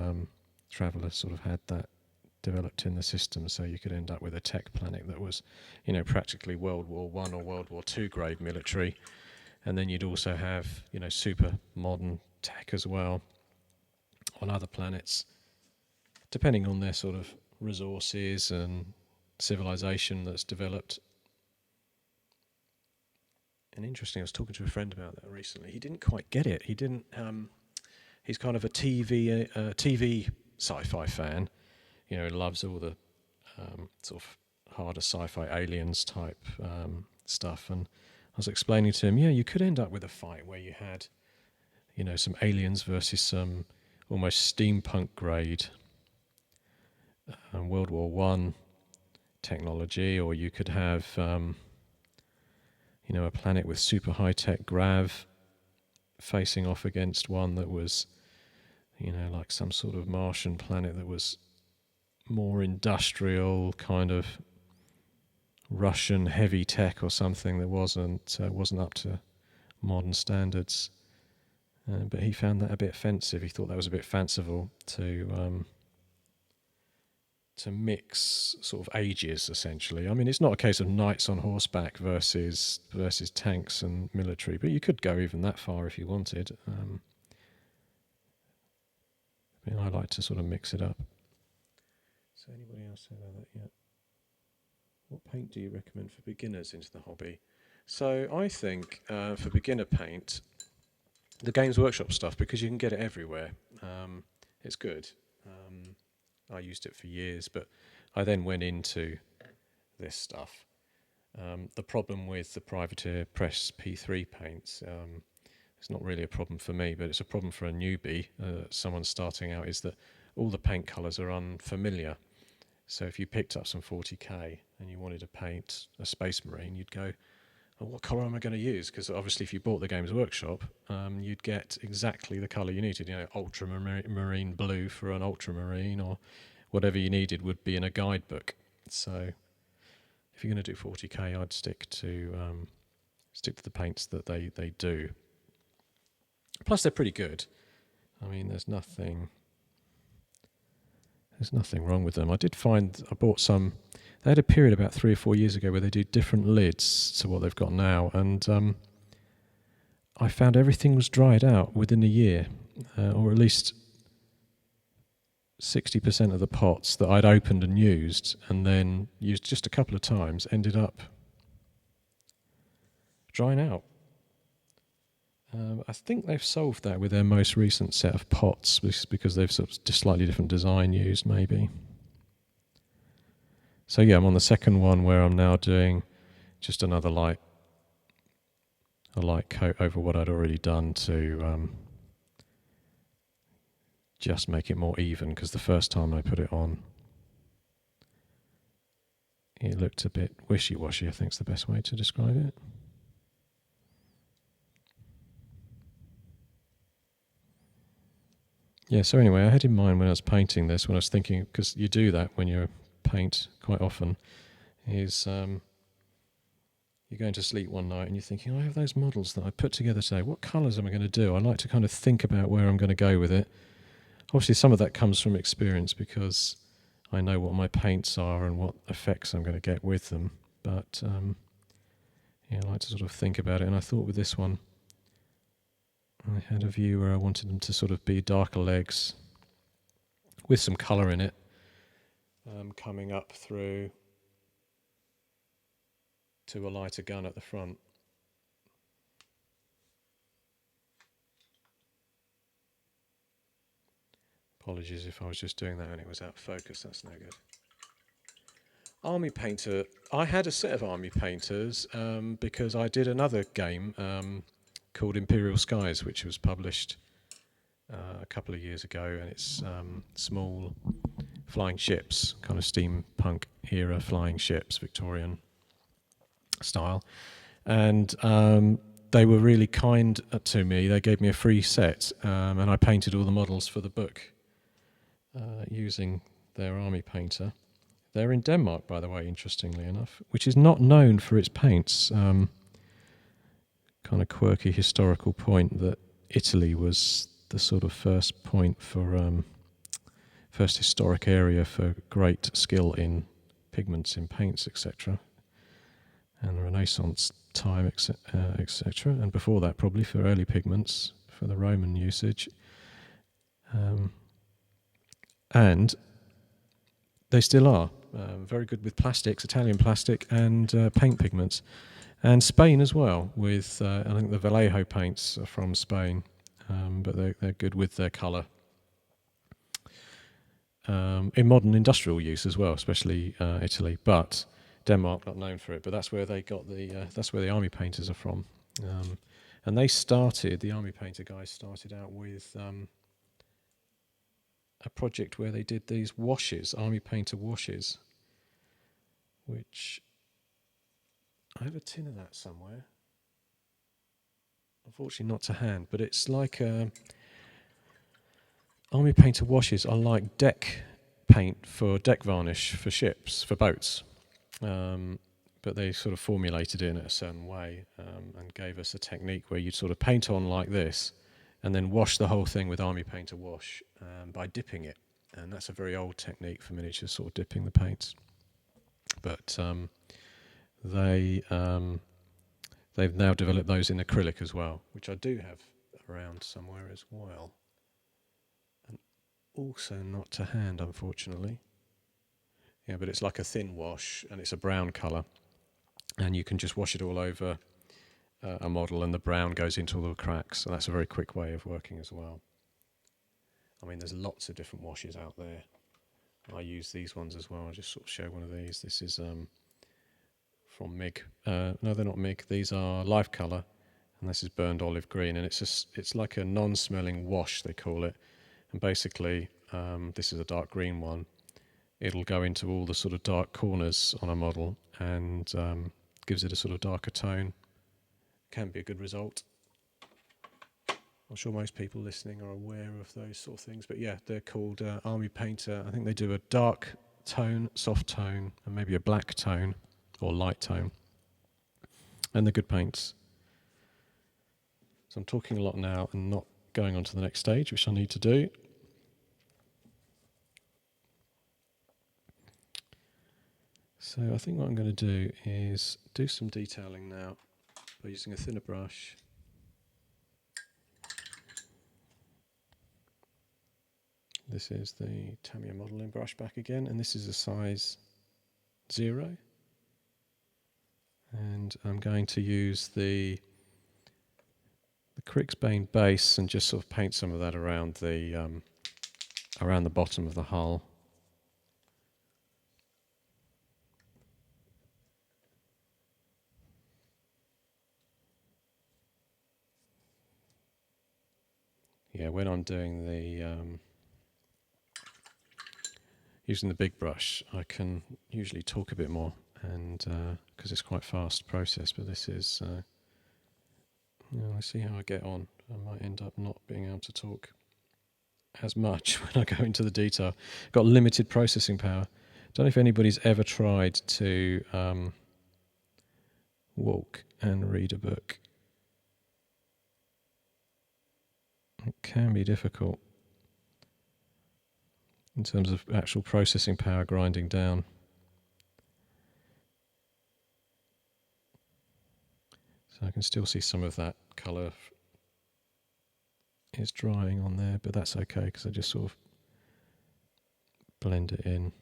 Traveller sort of had that developed in the system, so you could end up with a tech planet that was, practically World War I or World War II grade military. And then you'd also have, super modern tech as well on other planets, depending on their sort of resources and civilization that's developed. And interesting, I was talking to a friend about that recently. He didn't quite get it. He didn't. He's kind of a TV sci-fi fan. Loves all the sort of harder sci-fi aliens type stuff. And I was explaining to him, you could end up with a fight where you had, some aliens versus some almost steampunk grade World War One technology, or you could have, a planet with super high-tech grav facing off against one that was, like some sort of Martian planet that was more industrial, kind of Russian heavy tech or something that wasn't up to modern standards. But he found that a bit offensive. He thought that was a bit fanciful to mix sort of ages, essentially. I mean, it's not a case of knights on horseback versus tanks and military, but you could go even that far if you wanted. I like to sort of mix it up. So anybody else say that yet? What paint do you recommend for beginners into the hobby? So I think for beginner paint, the Games Workshop stuff, because you can get it everywhere, it's good. I used it for years, but I then went into this stuff. The problem with the Privateer Press P3 paints, it's not really a problem for me, but it's a problem for a newbie, someone starting out, is that all the paint colours are unfamiliar. So if you picked up some 40k and you wanted to paint a Space Marine, you'd go, oh, what colour am I going to use? Because obviously if you bought the Games Workshop, you'd get exactly the colour you needed. Ultramarine blue for an ultramarine, or whatever you needed would be in a guidebook. So if you're going to do 40k, I'd stick to the paints that they do. Plus they're pretty good. I mean, there's nothing wrong with them. I bought some. They had a period about 3 or 4 years ago where they did different lids to what they've got now, and I found everything was dried out within a year, or at least 60% of the pots that I'd opened and used, and then used just a couple of times, ended up drying out. I think they've solved that with their most recent set of pots, because they've sort of slightly different design used, maybe. So yeah, I'm on the second one where I'm now doing just a light coat over what I'd already done to just make it more even, because the first time I put it on, it looked a bit wishy-washy, I think is the best way to describe it. Yeah, so anyway, I had in mind when I was painting this, when I was thinking, because you do that when you paint quite often, is you you're going to sleep one night and you're thinking, I have those models that I put together today. What colours am I going to do? I like to kind of think about where I'm going to go with it. Obviously, some of that comes from experience because I know what my paints are and what effects I'm going to get with them. But I like to sort of think about it. And I thought with this one, I had a view where I wanted them to sort of be darker legs with some colour in it, coming up through to a lighter gun at the front. Apologies if I was just doing that and it was out of focus, that's no good. Army Painter. I had a set of Army Painters because I did another game called Imperial Skies, which was published a couple of years ago, and it's small flying ships, kind of steampunk era flying ships, Victorian style. And they were really kind to me. They gave me a free set, and I painted all the models for the book using their Army Painter. They're in Denmark, by the way, interestingly enough, which is not known for its paints. Kind of quirky historical point that Italy was the sort of first point for first historic area for great skill in pigments, in paints, etc. And the Renaissance time, etc. And before that, probably for early pigments, for the Roman usage. And they still are very good with plastics, Italian plastic, and paint pigments. And Spain as well, with I think the Vallejo paints are from Spain, but they're good with their colour. In modern industrial use as well, especially Italy, but Denmark not known for it. But that's where they got that's where the Army Painters are from. And they started, the Army Painter guys started out with a project where they did these washes, Army Painter washes, which I have a tin of that somewhere. Unfortunately not to hand, but it's like Army Painter washes are like deck paint for deck varnish for ships, for boats. But they sort of formulated it in a certain way and gave us a technique where you'd sort of paint on like this and then wash the whole thing with Army Painter wash by dipping it. And that's a very old technique for miniatures, sort of dipping the paints. But they've now developed those in acrylic as well, which I do have around somewhere as well. And also not to hand, unfortunately. Yeah, but it's like a thin wash, and it's a brown colour. And you can just wash it all over a model, and the brown goes into all the cracks. So that's a very quick way of working as well. I mean, there's lots of different washes out there. I use these ones as well. I'll just sort of show one of these. This is from MIG. No, they're not MIG. These are Life Colour, and this is Burned Olive Green. And it's like a non-smelling wash, they call it. And basically, this is a dark green one. It'll go into all the sort of dark corners on a model and gives it a sort of darker tone. Can be a good result. I'm sure most people listening are aware of those sort of things. But yeah, they're called Army Painter. I think they do a dark tone, soft tone, and maybe a black tone or light tone. And they're good paints. So I'm talking a lot now and not going on to the next stage, which I need to do. So I think what I'm going to do is do some detailing now by using a thinner brush. This is the Tamiya modelling brush back again, and this is a size 0. And I'm going to use the Crixbane base and just sort of paint some of that around the bottom of the hull. Yeah, when I'm doing the using the big brush, I can usually talk a bit more, and because it's quite fast process. But this is, let's see how I get on. I might end up not being able to talk as much when I go into the detail. Got limited processing power. Don't know if anybody's ever tried to walk and read a book. It can be difficult in terms of actual processing power grinding down. So I can still see some of that colour is drying on there, but that's okay because I just sort of blend it in.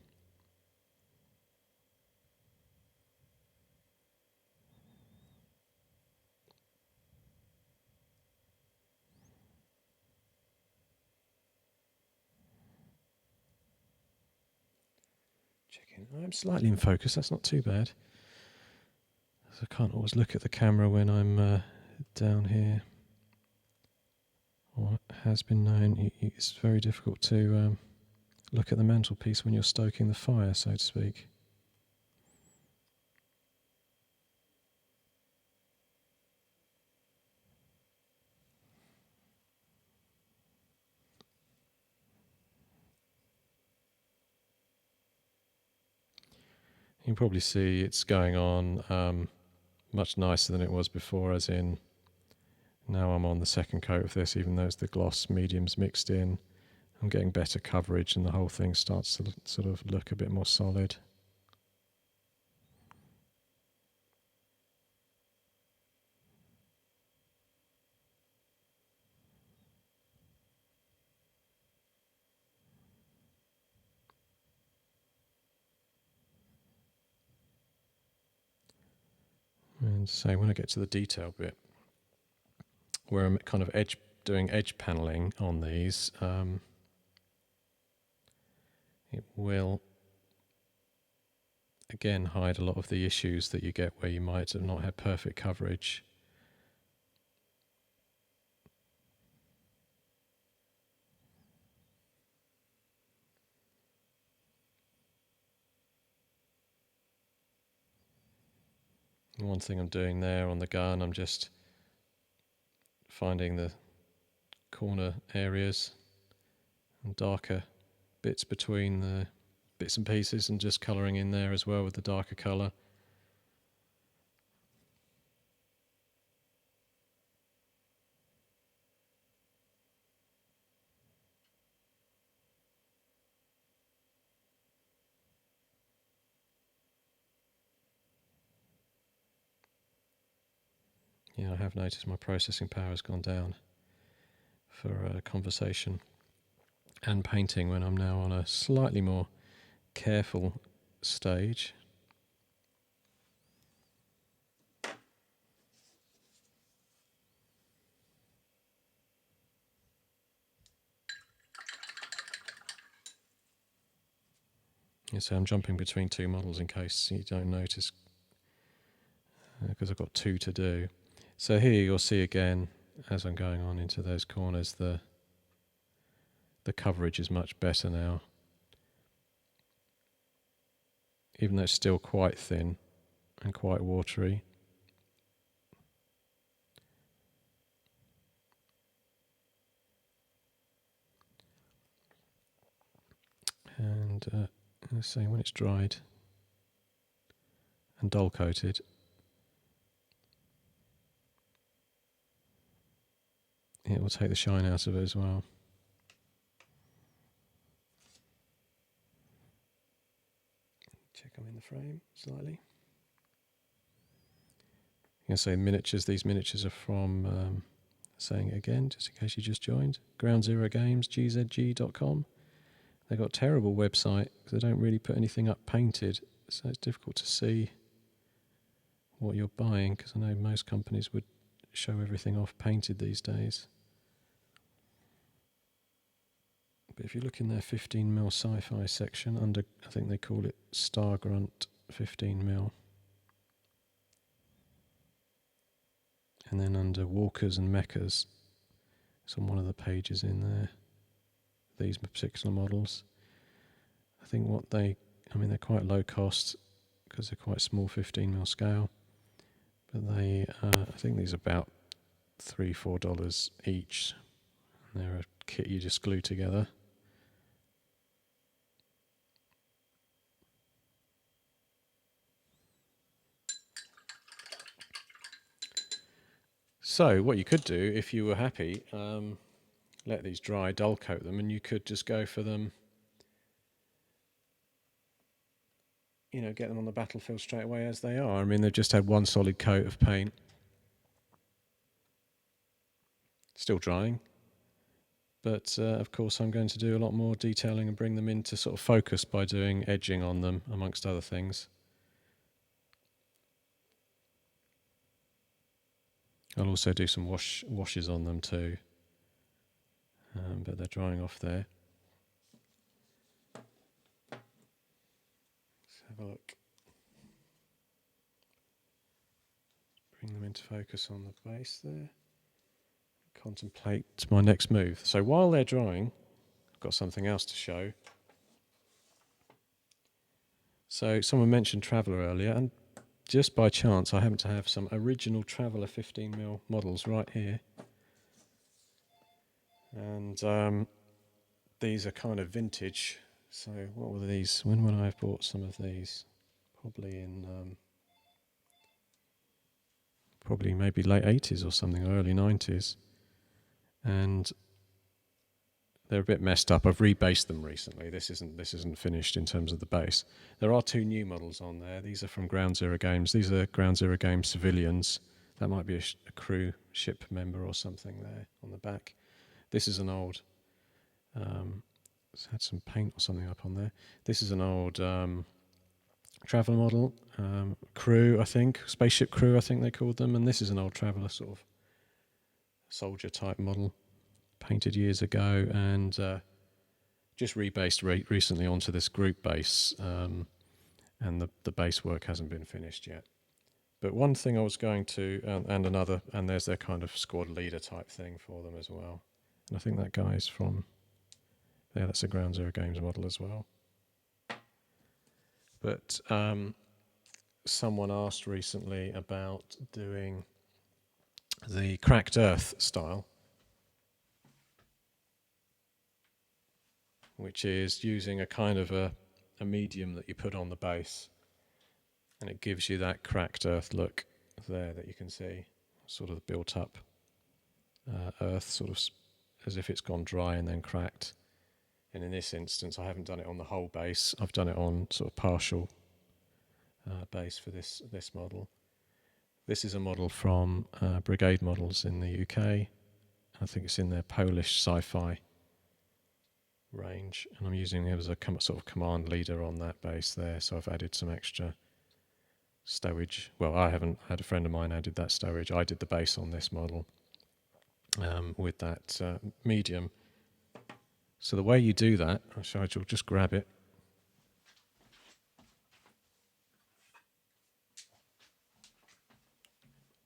Checking. I'm slightly in focus, that's not too bad. So I can't always look at the camera when I'm down here. Or it has been known, it's very difficult to look at the mantelpiece when you're stoking the fire, so to speak. You can probably see it's going on much nicer than it was before, as in now I'm on the second coat of this, even though it's the gloss mediums mixed in. I'm getting better coverage and the whole thing starts to sort of look a bit more solid. And so when I get to the detail bit, where I'm kind of doing edge paneling on these, it will again hide a lot of the issues that you get where you might have not had perfect coverage. And one thing I'm doing there on the gun, I'm just finding the corner areas and darker bits between the bits and pieces and just colouring in there as well with the darker colour. Yeah, I have noticed my processing power has gone down for conversation and painting when I'm now on a slightly more careful stage. Yeah, so I'm jumping between two models in case you don't notice, because I've got two to do. So here you'll see again, as I'm going on into those corners, the coverage is much better now. Even though it's still quite thin and quite watery. And let's say when it's dried and dull coated, it will take the shine out of it as well. Check I'm in the frame slightly. I'm going to say miniatures. These miniatures are from, saying it again, just in case you just joined, Ground Zero Games, gzg.com. They've got a terrible website because they don't really put anything up painted, so it's difficult to see what you're buying, because I know most companies would show everything off painted these days. But if you look in their 15mm sci-fi section under, I think they call it Star Grunt 15mm. And then under Walkers and Mechas, it's on one of the pages in there, these particular models. I think they're quite low cost because they're quite small 15mm scale. But I think these are about $3-4 each. And they're a kit you just glue together. So what you could do, if you were happy, let these dry, dull coat them, and you could just go for them, get them on the battlefield straight away as they are. I mean, they've just had one solid coat of paint. Still drying. But of course I'm going to do a lot more detailing and bring them into sort of focus by doing edging on them, amongst other things. I'll also do some washes on them too. But they're drying off there. Let's have a look. Bring them into focus on the base there. Contemplate my next move. So while they're drying, I've got something else to show. So someone mentioned Traveller earlier, and just by chance I happen to have some original Traveller 15mm models right here. And these are kind of vintage. So what were these? When would I have bought some of these? Probably maybe late 80s or something, or early 90s. And they're a bit messed up. I've rebased them recently. This isn't finished in terms of the base. There are two new models on there. These are from Ground Zero Games. These are Ground Zero Games civilians. That might be a crew ship member or something there on the back. This is an old... it's had some paint or something up on there. This is an old Traveller model. Crew, I think. Spaceship crew, I think they called them. And this is an old Traveller sort of soldier type model, painted years ago, and just rebased recently onto this group base, and the base work hasn't been finished yet. But one thing I was going to, and another, and there's their kind of squad leader type thing for them as well. And I think that guy's from, yeah, that's a Ground Zero Games model as well. But someone asked recently about doing the Cracked Earth style, which is using a kind of a medium that you put on the base, and it gives you that cracked earth look there that you can see, sort of built up earth, sort of as if it's gone dry and then cracked. And in this instance, I haven't done it on the whole base. I've done it on sort of partial base for this model. This is a model from Brigade Models in the UK. I think it's in their Polish SCI-FI range, and I'm using it as a sort of command leader on that base there. So I've added some extra stowage. Well, I haven't. Had a friend of mine added that stowage. I did the base on this model with that medium. So the way you do that, I'll just grab it.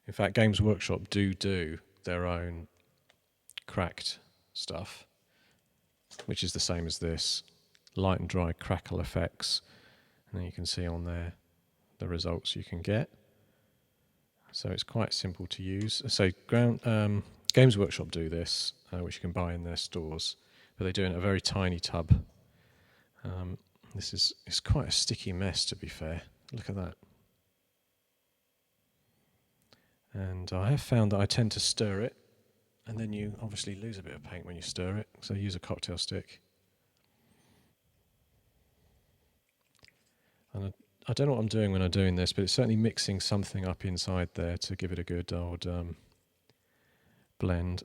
In fact, Games Workshop do their own cracked stuff, which is the same as this. Light and dry crackle effects. And then you can see on there the results you can get. So it's quite simple to use. So Games Workshop do this, which you can buy in their stores, but they do it in a very tiny tub. It's quite a sticky mess, to be fair. Look at that. And I have found that I tend to stir it, and then you obviously lose a bit of paint when you stir it, so use a cocktail stick. And I don't know what I'm doing when I'm doing this, but it's certainly mixing something up inside there to give it a good old blend.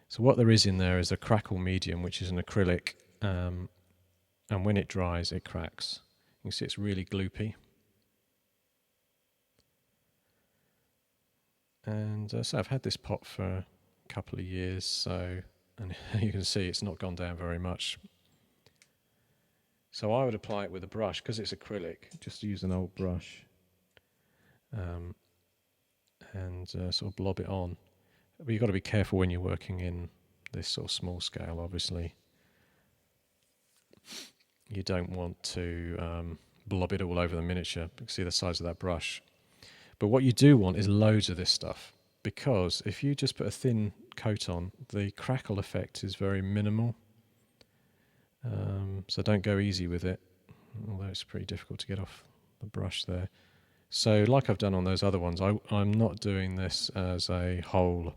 So what there is in there is a crackle medium, which is an acrylic, and when it dries, it cracks. You can see it's really gloopy. And so I've had this pot for a couple of years, and you can see it's not gone down very much. So I would apply it with a brush, because it's acrylic, just use an old brush and sort of blob it on. But you've got to be careful when you're working in this sort of small scale, obviously. You don't want to blob it all over the miniature. You can see the size of that brush. But what you do want is loads of this stuff, because if you just put a thin coat on, the crackle effect is very minimal. So don't go easy with it, although it's pretty difficult to get off the brush there. So like I've done on those other ones, I'm not doing this as a whole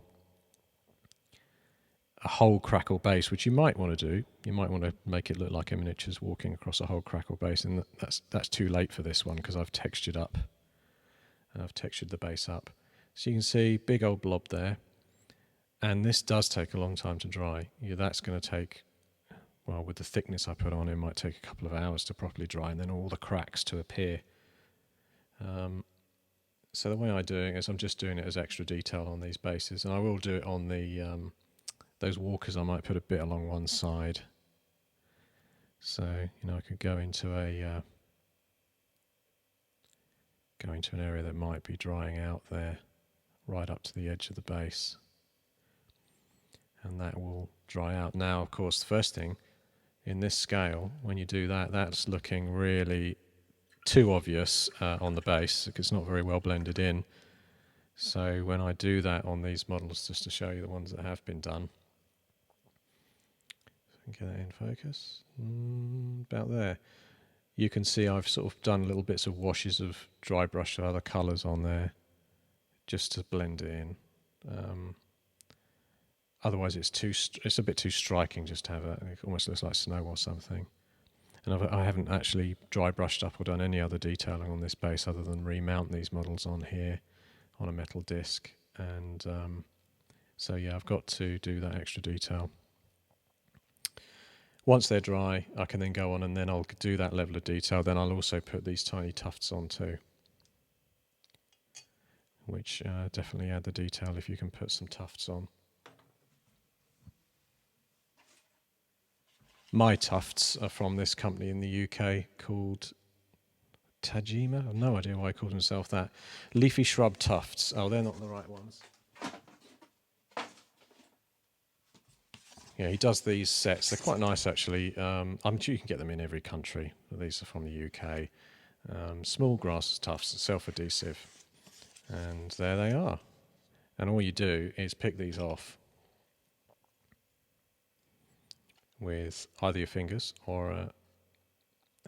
crackle base, which you might want to do. You might want to make it look like a miniature's walking across a whole crackle base, and that's too late for this one because I've textured up. I've textured the base up. So you can see big old blob there. And this does take a long time to dry. Yeah, that's going to take, well, with the thickness I put on, it might take a couple of hours to properly dry, and then all the cracks to appear. So the way I do it is I'm just doing it as extra detail on these bases, and I will do it on the those walkers. I might put a bit along one side. So I could go into an area that might be drying out there, right up to the edge of the base. And that will dry out. Now, of course, the first thing in this scale, when you do that, that's looking really too obvious on the base because it's not very well blended in. So when I do that on these models, just to show you the ones that have been done, so I can get that in focus, about there. You can see I've sort of done little bits of washes of dry brush or other colours on there just to blend it in. Otherwise, it's a bit too striking just to have it almost looks like snow or something. And I haven't actually dry brushed up or done any other detailing on this base other than remount these models on here on a metal disc. And so yeah, I've got to do that extra detail. Once they're dry, I can then go on and then I'll do that level of detail. Then I'll also put these tiny tufts on too, which definitely add the detail if you can put some tufts on. My tufts are from this company in the UK called Tajima. I've no idea why he called himself that. Leafy shrub tufts. Oh, they're not the right ones. Yeah, he does these sets. They're quite nice, actually. I'm sure you can get them in every country. These are from the UK. Small grass tufts, self-adhesive. And there they are. And all you do is pick these off with either your fingers or a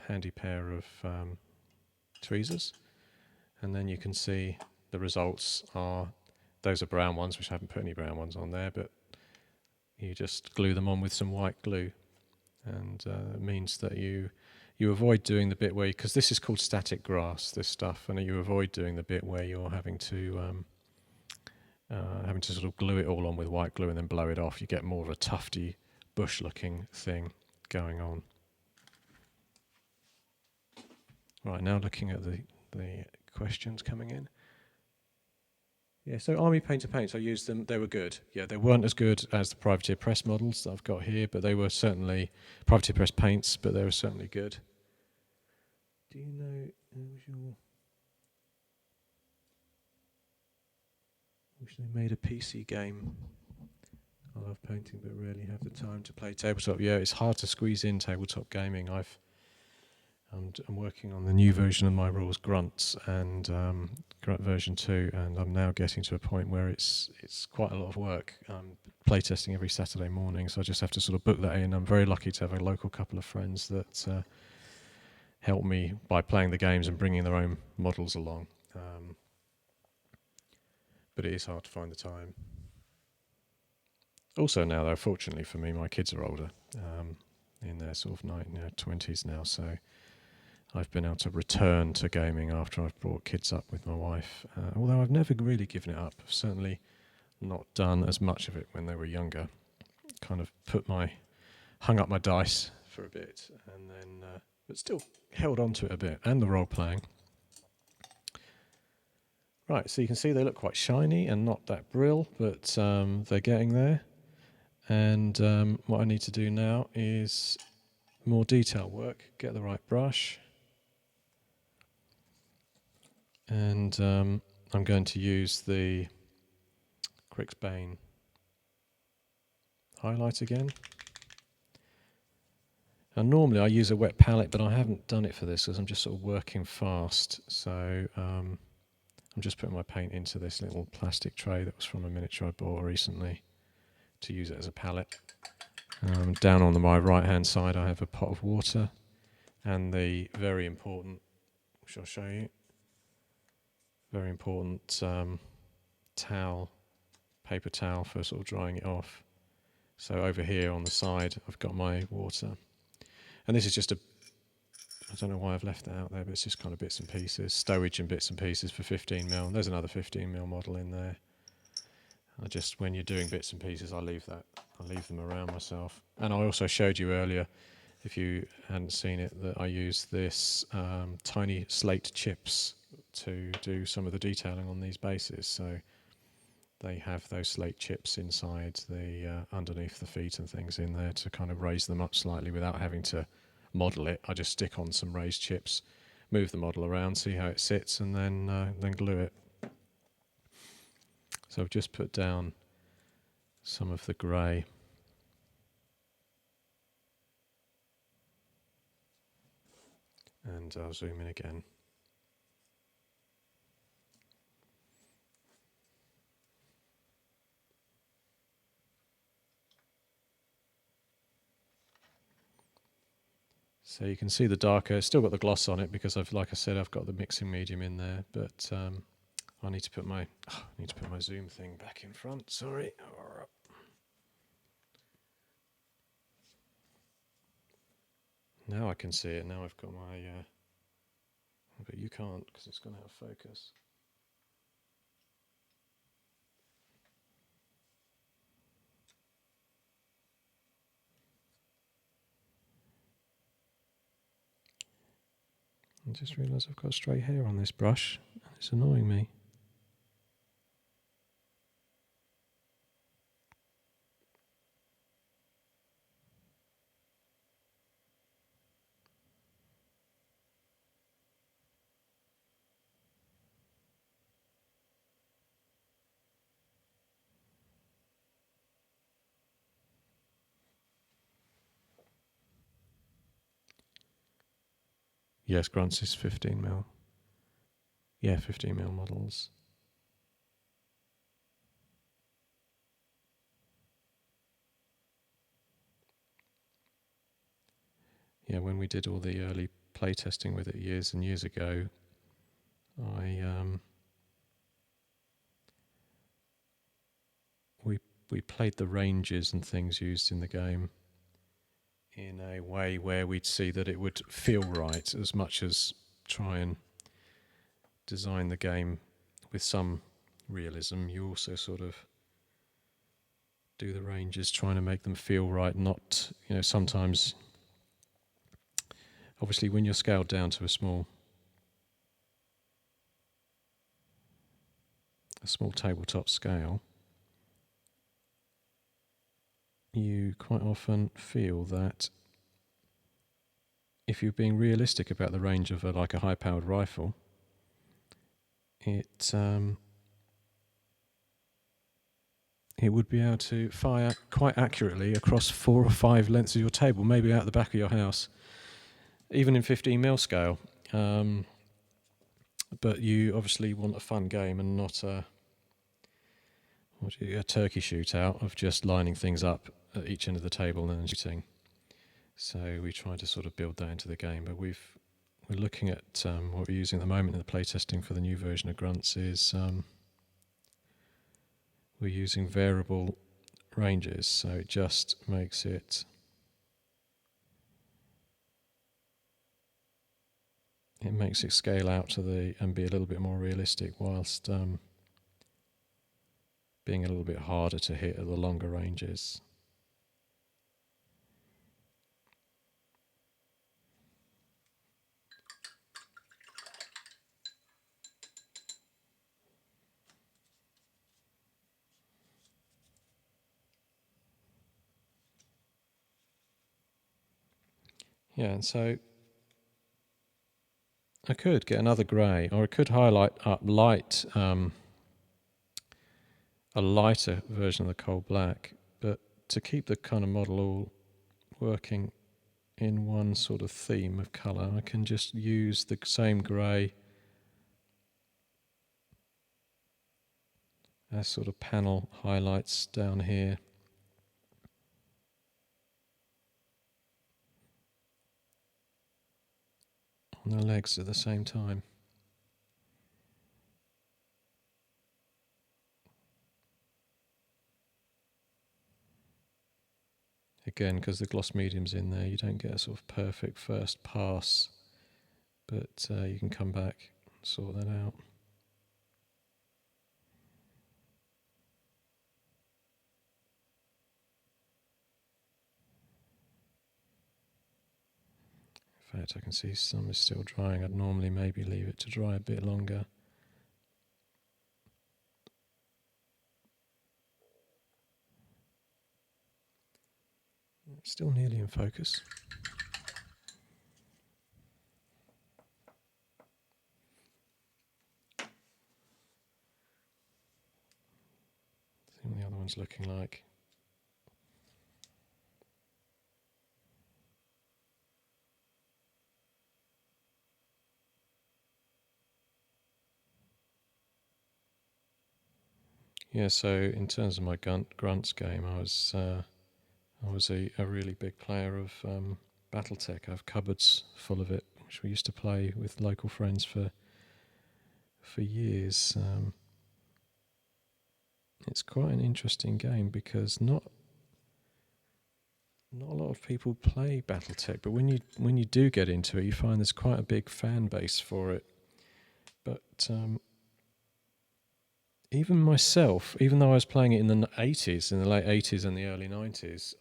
handy pair of tweezers, and then you can see the results are those are brown ones, which I haven't put any brown ones on there, but you just glue them on with some white glue, and it means that you avoid doing the bit where, because this is called static grass, this stuff, and you avoid doing the bit where you're having to sort of glue it all on with white glue and then blow it off. You get more of a tufty bush looking thing going on. Right, now looking at the questions coming in. Yeah, so Army Painter paints, I used them, they were good. Yeah, they weren't as good as the Privateer Press models that I've got here, but they were certainly Privateer Press paints, but they were certainly good. Do you know, wish they made a PC game. I love painting, but rarely have the time to play tabletop. Yeah, it's hard to squeeze in tabletop gaming. I'm working on the new version of my rules, Grunts, and Grunt version 2, and I'm now getting to a point where it's quite a lot of work. I'm playtesting every Saturday morning, so I just have to sort of book that in. I'm very lucky to have a local couple of friends that help me by playing the games and bringing their own models along. But it is hard to find the time. Also now, though, fortunately for me, my kids are older, in their sort of 20s now, so I've been able to return to gaming after I've brought kids up with my wife. Although I've never really given it up. I've certainly not done as much of it when they were younger. Kind of hung up my dice for a bit, and then, but still held on to it a bit, and the role playing. Right, so you can see they look quite shiny and not that brill, but they're getting there. And what I need to do now is more detail work, get the right brush. And I'm going to use the Crixbane highlight again. And normally I use a wet palette, but I haven't done it for this because I'm just sort of working fast. So I'm just putting my paint into this little plastic tray that was from a miniature I bought recently to use it as a palette. Down on my right hand side I have a pot of water and the very important, which I'll show you, very important towel, paper towel for sort of drying it off. So over here on the side, I've got my water. And this is just I don't know why I've left that out there, but it's just kind of bits and pieces, stowage and bits and pieces for 15mm. There's another 15mm model in there. When you're doing bits and pieces, I leave them around myself. And I also showed you earlier, if you hadn't seen it, that I use this tiny slate chips to do some of the detailing on these bases. So they have those slate chips inside underneath the feet and things in there to kind of raise them up slightly without having to model it. I just stick on some raised chips, move the model around, see how it sits, and then glue it. So I've just put down some of the grey. And I'll zoom in again. So you can see the darker, it's still got the gloss on it because like I said, I've got the mixing medium in there, but I need to put my zoom thing back in front. Sorry. Now I can see it. Now I've got my, but you can't because it's going to have focus. I just realised I've got stray hair on this brush and it's annoying me. Yes, Grant's is 15mm. Yeah, 15mm models. Yeah, when we did all the early play testing with it years and years ago, we played the ranges and things used in the game in a way where we'd see that it would feel right, as much as try and design the game with some realism. You also sort of do the ranges trying to make them feel right, not, sometimes, obviously when you're scaled down to a small tabletop scale, you quite often feel that if you're being realistic about the range of like a high-powered rifle, it would be able to fire quite accurately across 4 or 5 lengths of your table, maybe out the back of your house, even in 15mm scale. But you obviously want a fun game and not a turkey shootout of just lining things up at each end of the table and shooting. So we try to sort of build that into the game. But we're looking at what we're using at the moment in the playtesting for the new version of Grunts is we're using variable ranges, so it just makes it scale out and be a little bit more realistic, whilst being a little bit harder to hit at the longer ranges. Yeah, and so I could get another grey, or I could highlight up a lighter version of the coal black, but to keep the kind of model all working in one sort of theme of colour, I can just use the same grey as sort of panel highlights down here. On the legs at the same time. again, because the gloss medium's in there, you don't get a sort of perfect first pass, but you can come back and sort that out. In fact, I can see some is still drying. I'd normally maybe leave it to dry a bit longer. It's still nearly in focus. See what the other one's looking like. Yeah, so in terms of my grunts game, I was a really big player of BattleTech. I have cupboards full of it, which we used to play with local friends for years. It's quite an interesting game because not a lot of people play BattleTech, but when you do get into it, you find there's quite a big fan base for it. But even myself, even though I was playing it in the 80s, in the late 80s and the early 90s,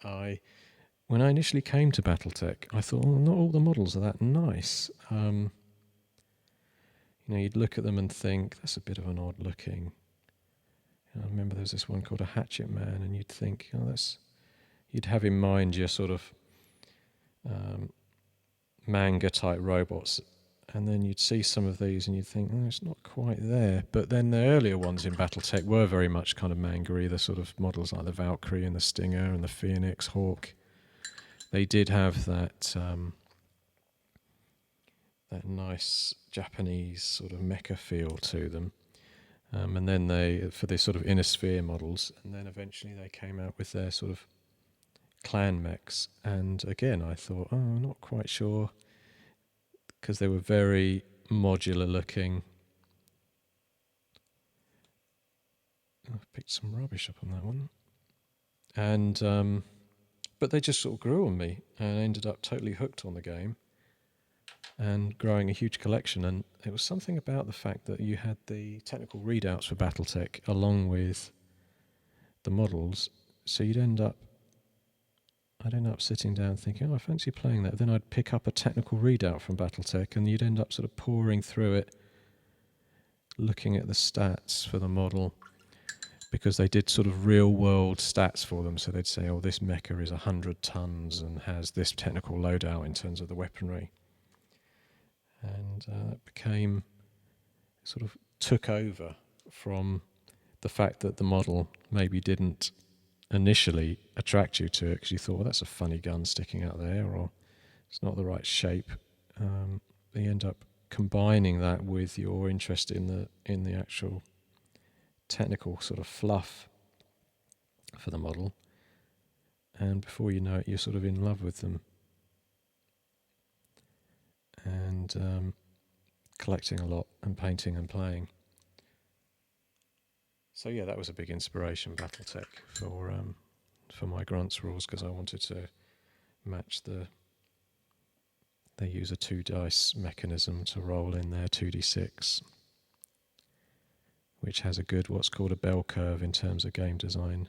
when I initially came to BattleTech, I thought, oh, not all the models are that nice. You'd look at them and think, that's a bit of an odd looking. I remember there was this one called a Hatchet Man, and you'd think, oh, you'd have in mind your sort of manga type robots, and then you'd see some of these and you'd think, oh, it's not quite there. But then the earlier ones in BattleTech were very much kind of manga-y, the sort of models like the Valkyrie and the Stinger and the Phoenix, Hawk. They did have that nice Japanese sort of mecha feel to them. And then for the sort of inner sphere models, and then eventually they came out with their sort of clan mechs. And again, I thought, oh, I'm not quite sure, because they were very modular looking. I've picked some rubbish up on that one. And but they just sort of grew on me, and I ended up totally hooked on the game and growing a huge collection. And it was something about the fact that you had the technical readouts for BattleTech along with the models, so I'd end up sitting down thinking, oh, I fancy playing that. Then I'd pick up a technical readout from BattleTech, and you'd end up sort of pouring through it, looking at the stats for the model, because they did sort of real world stats for them. So they'd say, oh, this mecha is 100 tons and has this technical loadout in terms of the weaponry. And it became, sort of took over from the fact that the model maybe didn't initially attract you to it because you thought, well, that's a funny gun sticking out there, or it's not the right shape. You end up combining that with your interest in the actual technical sort of fluff for the model, and before you know it, you're sort of in love with them and collecting a lot and painting and playing. So yeah, that was a big inspiration, BattleTech, for my grunts rules, because I wanted to match they use a 2 dice mechanism to roll in their 2d6, which has a good, what's called a bell curve in terms of game design.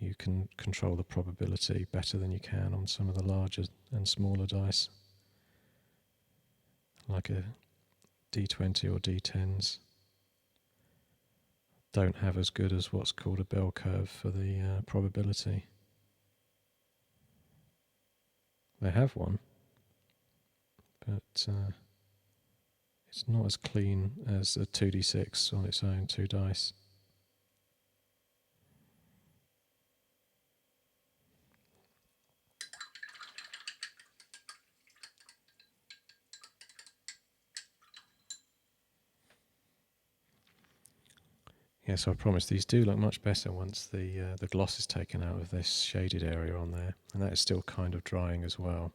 You can control the probability better than you can on some of the larger and smaller dice, like a d20 or d10s. Don't have as good as what's called a bell curve for the probability. They have one, but it's not as clean as a 2d6 on its own, 2 dice. Yeah, so I promise these do look much better once the gloss is taken out of this shaded area on there, and that is still kind of drying as well.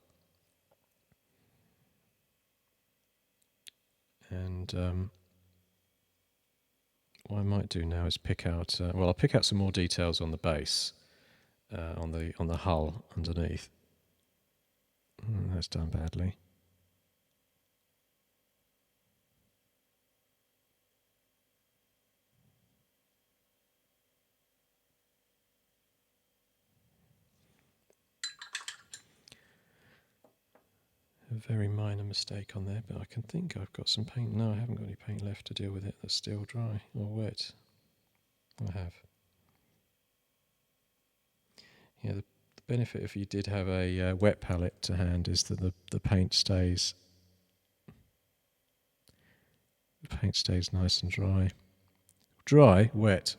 And what I might do now is pick out, I'll pick out some more details on the base, on the hull underneath. That's done badly. A very minor mistake on there, but I can think I've got some paint. No, I haven't got any paint left to deal with it. That's still dry or wet. I have. Yeah, the benefit if you did have a wet palette to hand is that the paint stays nice and dry. Dry, wet.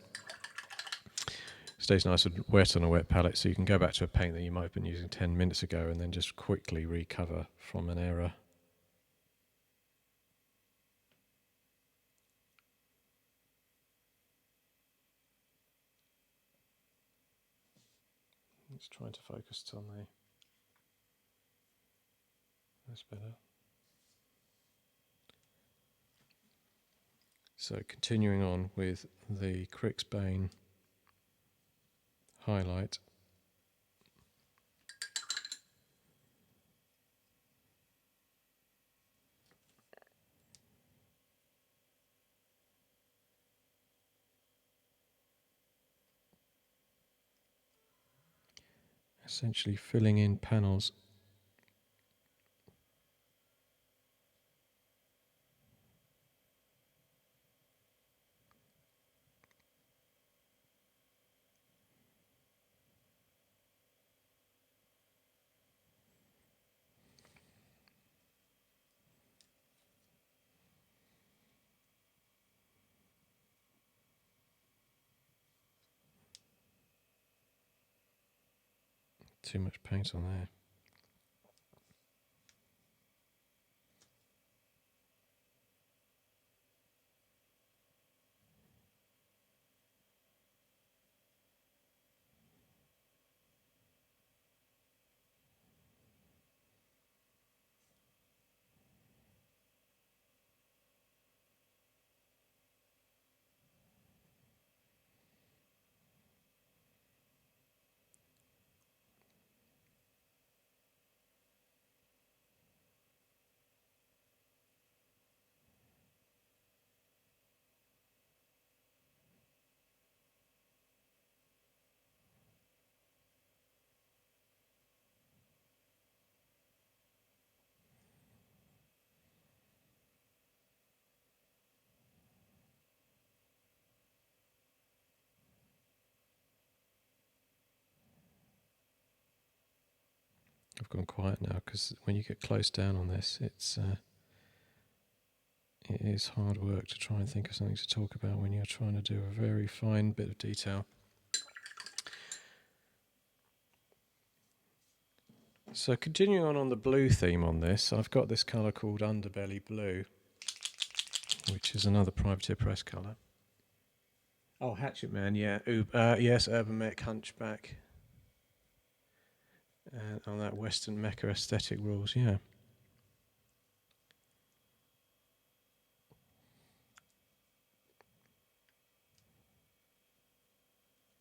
Stays nice and wet on a wet palette, so you can go back to a paint that you might have been using 10 minutes ago and then just quickly recover from an error. Let's try to focus on the... That's better. So continuing on with the Crixbane highlight. Essentially filling in panels. Too much paint on there. I've gone quiet now because when you get close down on this, it is hard work to try and think of something to talk about when you're trying to do a very fine bit of detail. So continuing on the blue theme on this, I've got this colour called Underbelly Blue, which is another Privateer Press colour. Oh, Hatchet Man, yeah. Yes, Urban Mech Hunchback. And on that Western Mecha aesthetic rules, yeah.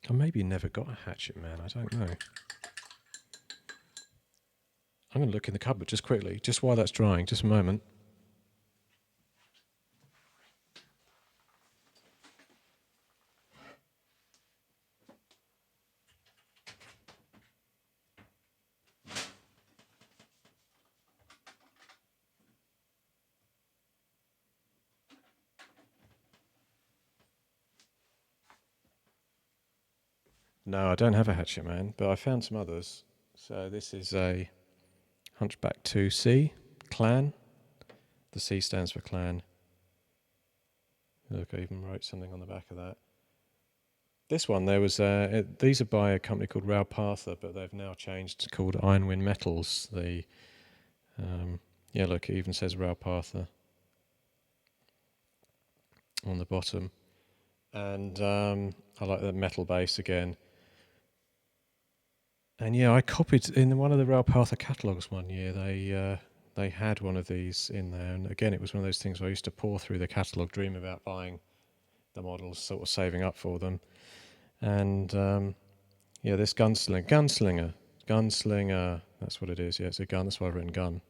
Or maybe you never got a Hatchet Man, I don't know. I'm going to look in the cupboard just quickly, just while that's drying, just a moment. No, I don't have a Hatchet Man, but I found some others. So this is a Hunchback 2C, Clan. The C stands for Clan. Look, I even wrote something on the back of that. This one, there was these are by a company called Raupartha, but they've now changed to called Ironwind Metals. Yeah, look, it even says Raupartha on the bottom. And I like that metal base again. And yeah, I copied in one of the Raupartha catalogues one year. They had one of these in there, and again, it was one of those things where I used to pour through the catalogue, dream about buying the models, sort of saving up for them. And Yeah, this gunslinger. That's what it is. Yeah, it's a gun. That's why I've written gun.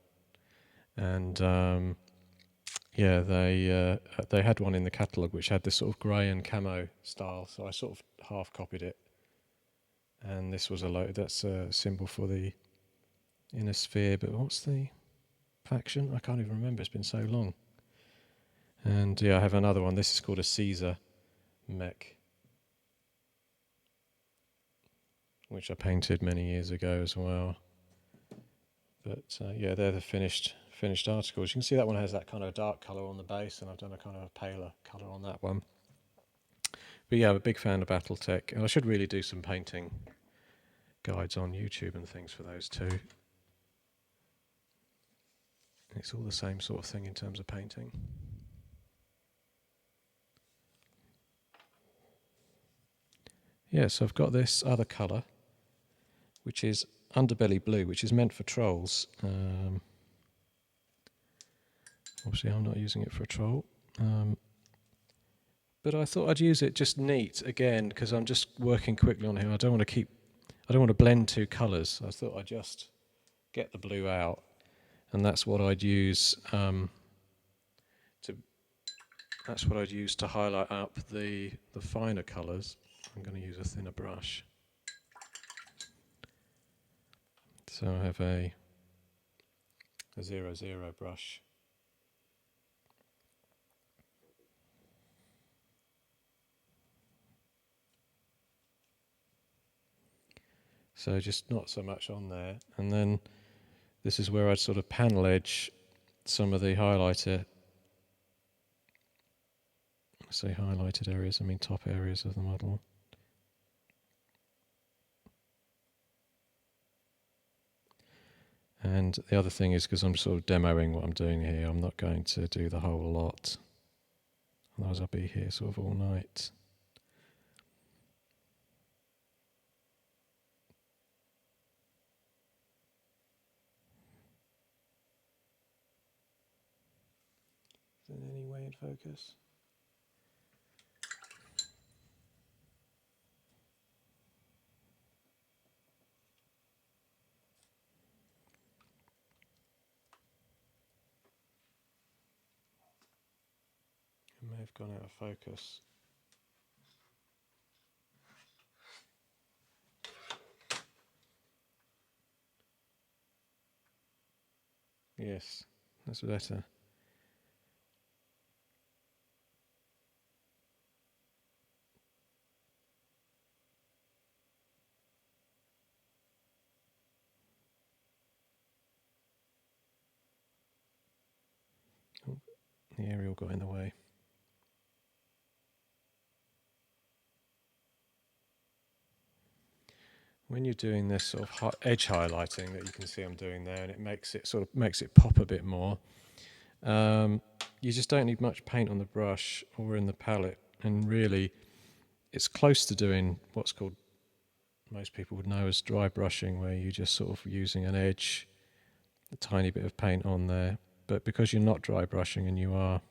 And yeah, they had one in the catalogue which had this sort of grey and camo style. So I sort of half copied it. And this was that's a symbol for the inner sphere. But what's the faction? I can't even remember. It's been so long. And yeah, I have another one. This is called a Caesar mech, which I painted many years ago as well. But yeah, they're the finished articles. You can see that one has that kind of dark colour on the base, and I've done a kind of a paler colour on that one. But yeah, I'm a big fan of Battletech, and I should really do some painting guides on YouTube and things for those too. It's all the same sort of thing in terms of painting. Yeah, so I've got this other colour, which is underbelly blue, which is meant for trolls. Obviously, I'm not using it for a troll. But I thought I'd use it just neat again, because I'm just working quickly on here. I don't want to blend two colours. I thought I'd just get the blue out, and that's what I'd use to highlight up the finer colours. I'm going to use a thinner brush. So I have a 00 brush. So just not so much on there. And then this is where I'd sort of panel edge some of the highlighted areas, I mean top areas of the model. And the other thing is, because I'm sort of demoing what I'm doing here, I'm not going to do the whole lot. Otherwise I'll be here sort of all night. Is it any way in focus? It may have gone out of focus. Yes, that's better. Oh, the aerial got in the way. When you're doing this sort of edge highlighting that you can see I'm doing there, and it makes it pop a bit more, you just don't need much paint on the brush or in the palette, and really it's close to doing what's called, most people would know as dry brushing, where you're just sort of using an edge, a tiny bit of paint on there. But because you're not dry brushing and you are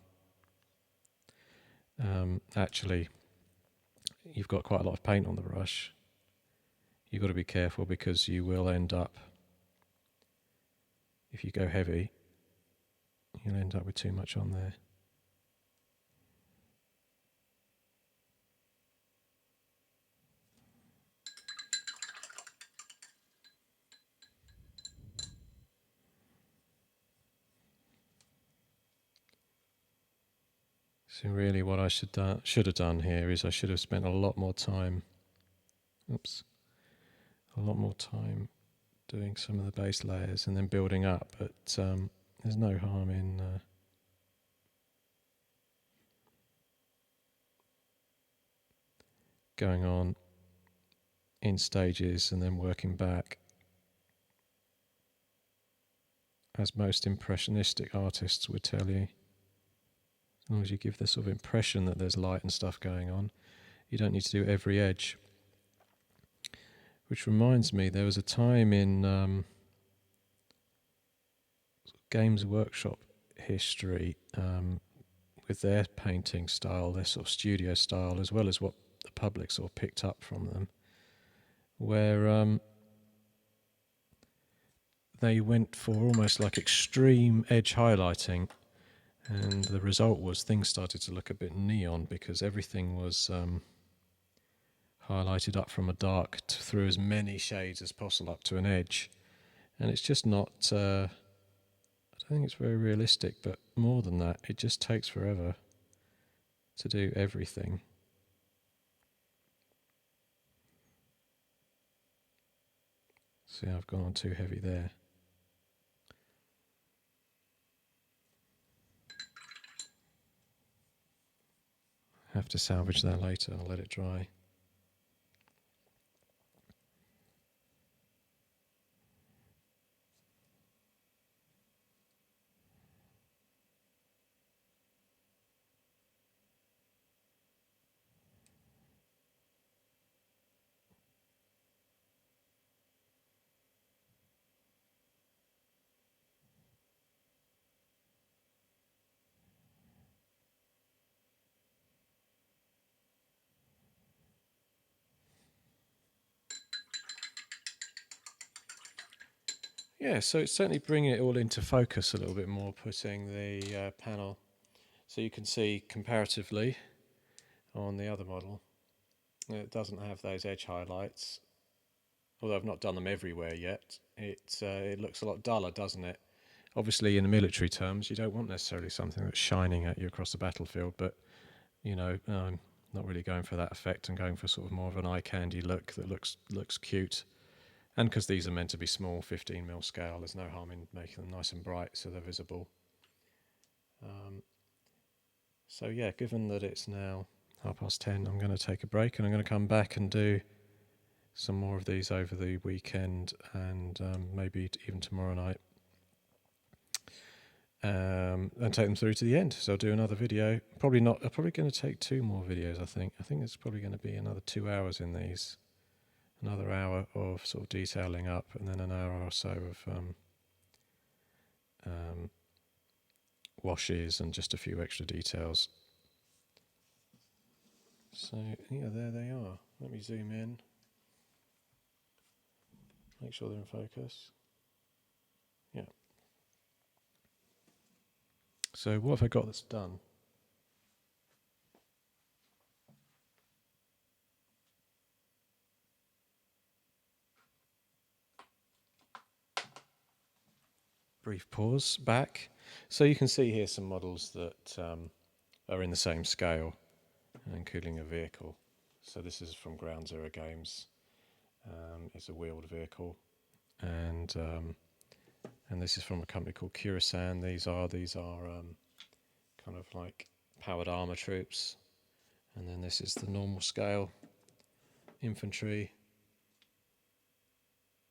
actually, you've got quite a lot of paint on the brush, you've got to be careful, because you will end up, if you go heavy, you'll end up with too much on there. So really what I should have done here is I should have spent a lot more time doing some of the base layers and then building up, but there's no harm in going on in stages and then working back, as most impressionistic artists would tell you. As long as you give the sort of impression that there's light and stuff going on, you don't need to do every edge. Which reminds me, there was a time in Games Workshop history, with their painting style, their sort of studio style, as well as what the public sort of picked up from them, where they went for almost like extreme edge highlighting, and the result was things started to look a bit neon because everything was highlighted up from a dark through as many shades as possible up to an edge, and it's just not I don't think it's very realistic, but more than that, it just takes forever to do everything. See, I've gone on too heavy there. Have to salvage that later. I'll let it dry. Yeah, so it's certainly bringing it all into focus a little bit more, putting the panel, so you can see comparatively on the other model, it doesn't have those edge highlights, although I've not done them everywhere yet. It looks a lot duller, doesn't it? Obviously, in the military terms, you don't want necessarily something that's shining at you across the battlefield, but, you know, I'm not really going for that effect. I'm going for sort of more of an eye candy look that looks cute. And because these are meant to be small, 15mm scale, there's no harm in making them nice and bright so they're visible. So yeah, given that it's now 10:30, I'm going to take a break, and I'm going to come back and do some more of these over the weekend, and maybe even tomorrow night, and take them through to the end. So I'll do another video. Probably not. I'm probably going to take 2 more videos. I think it's probably going to be another 2 hours in these. Another hour of sort of detailing up, and then an hour or so of washes and just a few extra details. So yeah, there they are. Let me zoom in. Make sure they're in focus. Yeah. So what have I got that's done? Brief pause, back. So you can see here some models that are in the same scale, including a vehicle. So this is from Ground Zero Games. It's a wheeled vehicle, and this is from a company called Kurasan. These are kind of like powered armor troops, and then this is the normal scale infantry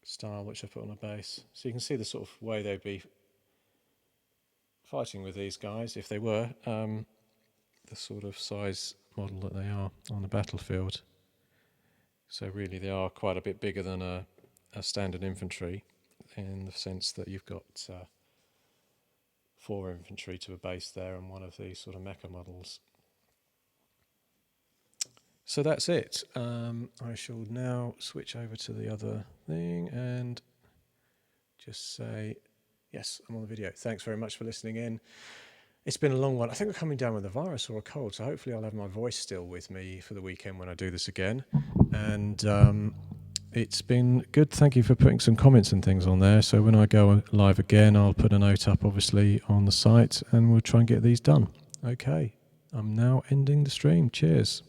style, which I put on a base. So you can see the sort of way they'd be fighting with these guys if they were the sort of size model that they are on the battlefield. So really they are quite a bit bigger than a standard infantry, in the sense that you've got 4 infantry to a base there and one of these sort of mecha models. So that's it. I shall now switch over to the other thing and just say, yes, I'm on the video. Thanks very much for listening in. It's been a long one. I think I'm coming down with a virus or a cold, so hopefully I'll have my voice still with me for the weekend when I do this again. And it's been good. Thank you for putting some comments and things on there. So when I go live again, I'll put a note up, obviously, on the site, and we'll try and get these done. Okay, I'm now ending the stream. Cheers.